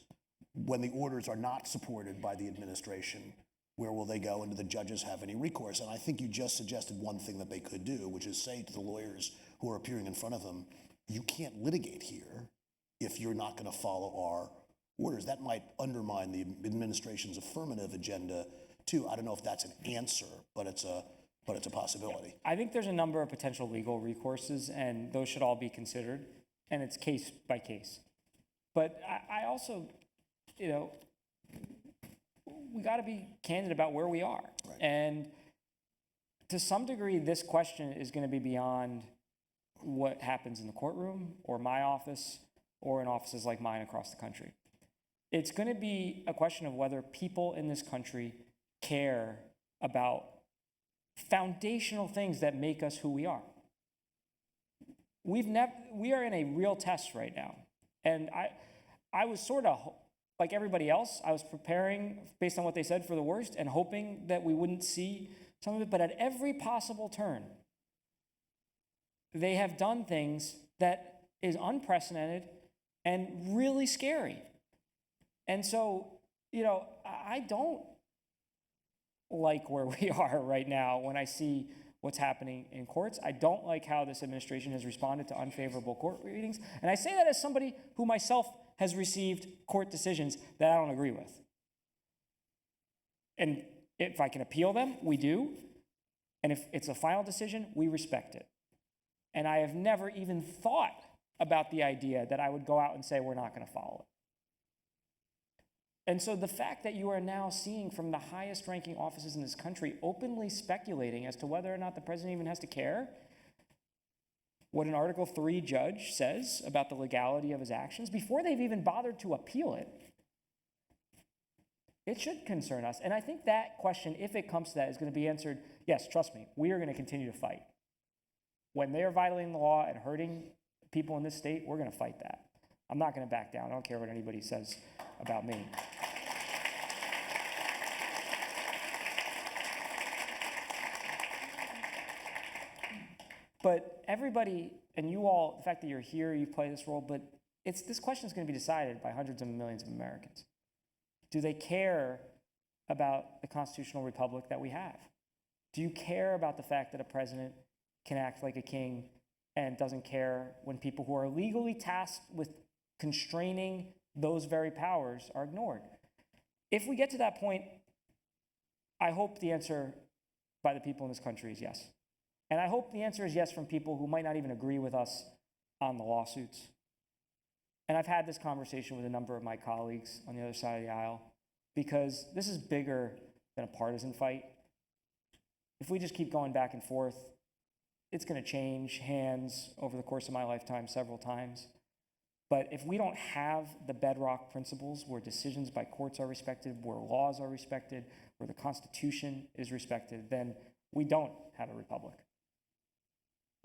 when the orders are not supported by the administration, where will they go, and do the judges have any recourse? And I think you just suggested one thing that they could do, which is say to the lawyers who are appearing in front of them, you can't litigate here if you're not going to follow our orders. That might undermine the administration's affirmative agenda too. I don't know if that's an answer, but it's a possibility. I think there's a number of potential legal recourses, and those should all be considered, and it's case by case. But I also, we got to be candid about where we are. Right. And to some degree, this question is going to be beyond what happens in the courtroom or my office or in offices like mine across the country. It's going to be a question of whether people in this country care about foundational things that make us who we are. We are in a real test right now. And I was sort of, like everybody else, I was preparing based on what they said for the worst and hoping that we wouldn't see some of it. But at every possible turn, they have done things that is unprecedented and really scary. And so, I don't like where we are right now when I see what's happening in courts. I don't like how this administration has responded to unfavorable court readings. And I say that as somebody who myself has received court decisions that I don't agree with. And if I can appeal them, we do. And if it's a final decision, we respect it. And I have never even thought about the idea that I would go out and say we're not going to follow it. And so the fact that you are now seeing from the highest ranking offices in this country openly speculating as to whether or not the president even has to care what an Article 3 judge says about the legality of his actions before they've even bothered to appeal it, it should concern us. And I think that question, if it comes to that, is going to be answered, yes, trust me, we are going to continue to fight. When they are violating the law and hurting people in this state, we're going to fight that. I'm not going to back down. I don't care what anybody says about me. But everybody, and you all, the fact that you're here, you play this role, but this question is going to be decided by hundreds of millions of Americans. Do they care about the constitutional republic that we have? Do you care about the fact that a president can act like a king and doesn't care when people who are legally tasked with constraining those very powers are ignored? If we get to that point, I hope the answer by the people in this country is yes. And I hope the answer is yes from people who might not even agree with us on the lawsuits. And I've had this conversation with a number of my colleagues on the other side of the aisle, because this is bigger than a partisan fight. If we just keep going back and forth, it's going to change hands over the course of my lifetime several times. But if we don't have the bedrock principles where decisions by courts are respected, where laws are respected, where the Constitution is respected, then we don't have a republic.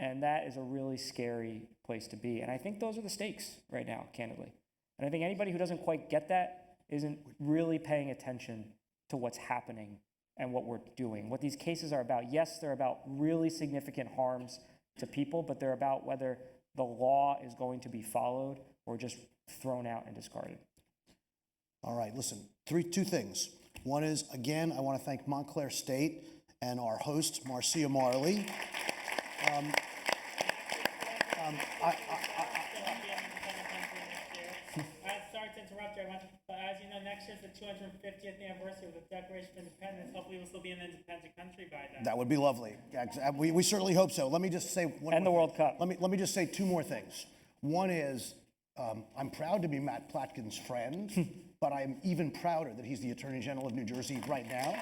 And that is a really scary place to be. And I think those are the stakes right now, candidly. And I think anybody who doesn't quite get that isn't really paying attention to what's happening and what we're doing. What these cases are about, yes, they're about really significant harms to people, but they're about whether the law is going to be followed or just thrown out and discarded. All right, listen, two things. One is, again, I want to thank Montclair State and our host, Marcia Marley. Sorry to interrupt you, everyone, but as you know, next year's the 250th anniversary of the Declaration of Independence. Hopefully, we'll still be an independent country by then. That would be lovely. We certainly hope so. Let me just say one And the more World thing. Cup. Let me just say two more things. One is, I'm proud to be Matt Platkin's friend, but I'm even prouder that he's the Attorney General of New Jersey right now.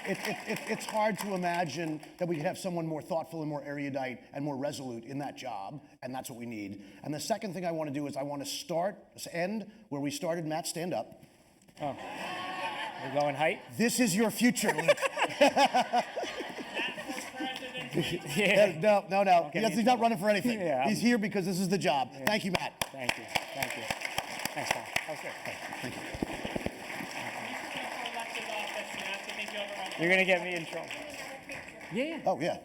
It's hard to imagine that we could have someone more thoughtful and more erudite and more resolute in that job, and that's what we need. And the second thing I want to do is I want to end where we started. Matt, stand up. Oh, we're going height? This is your future. Yeah. No. Okay, He's not running for anything. Yeah, He's here because this is the job. Yeah. Thank you, Matt. Thank you. Thanks, Tom. That was good. Thank you. You're going to get me in trouble. Yeah. Oh, yeah.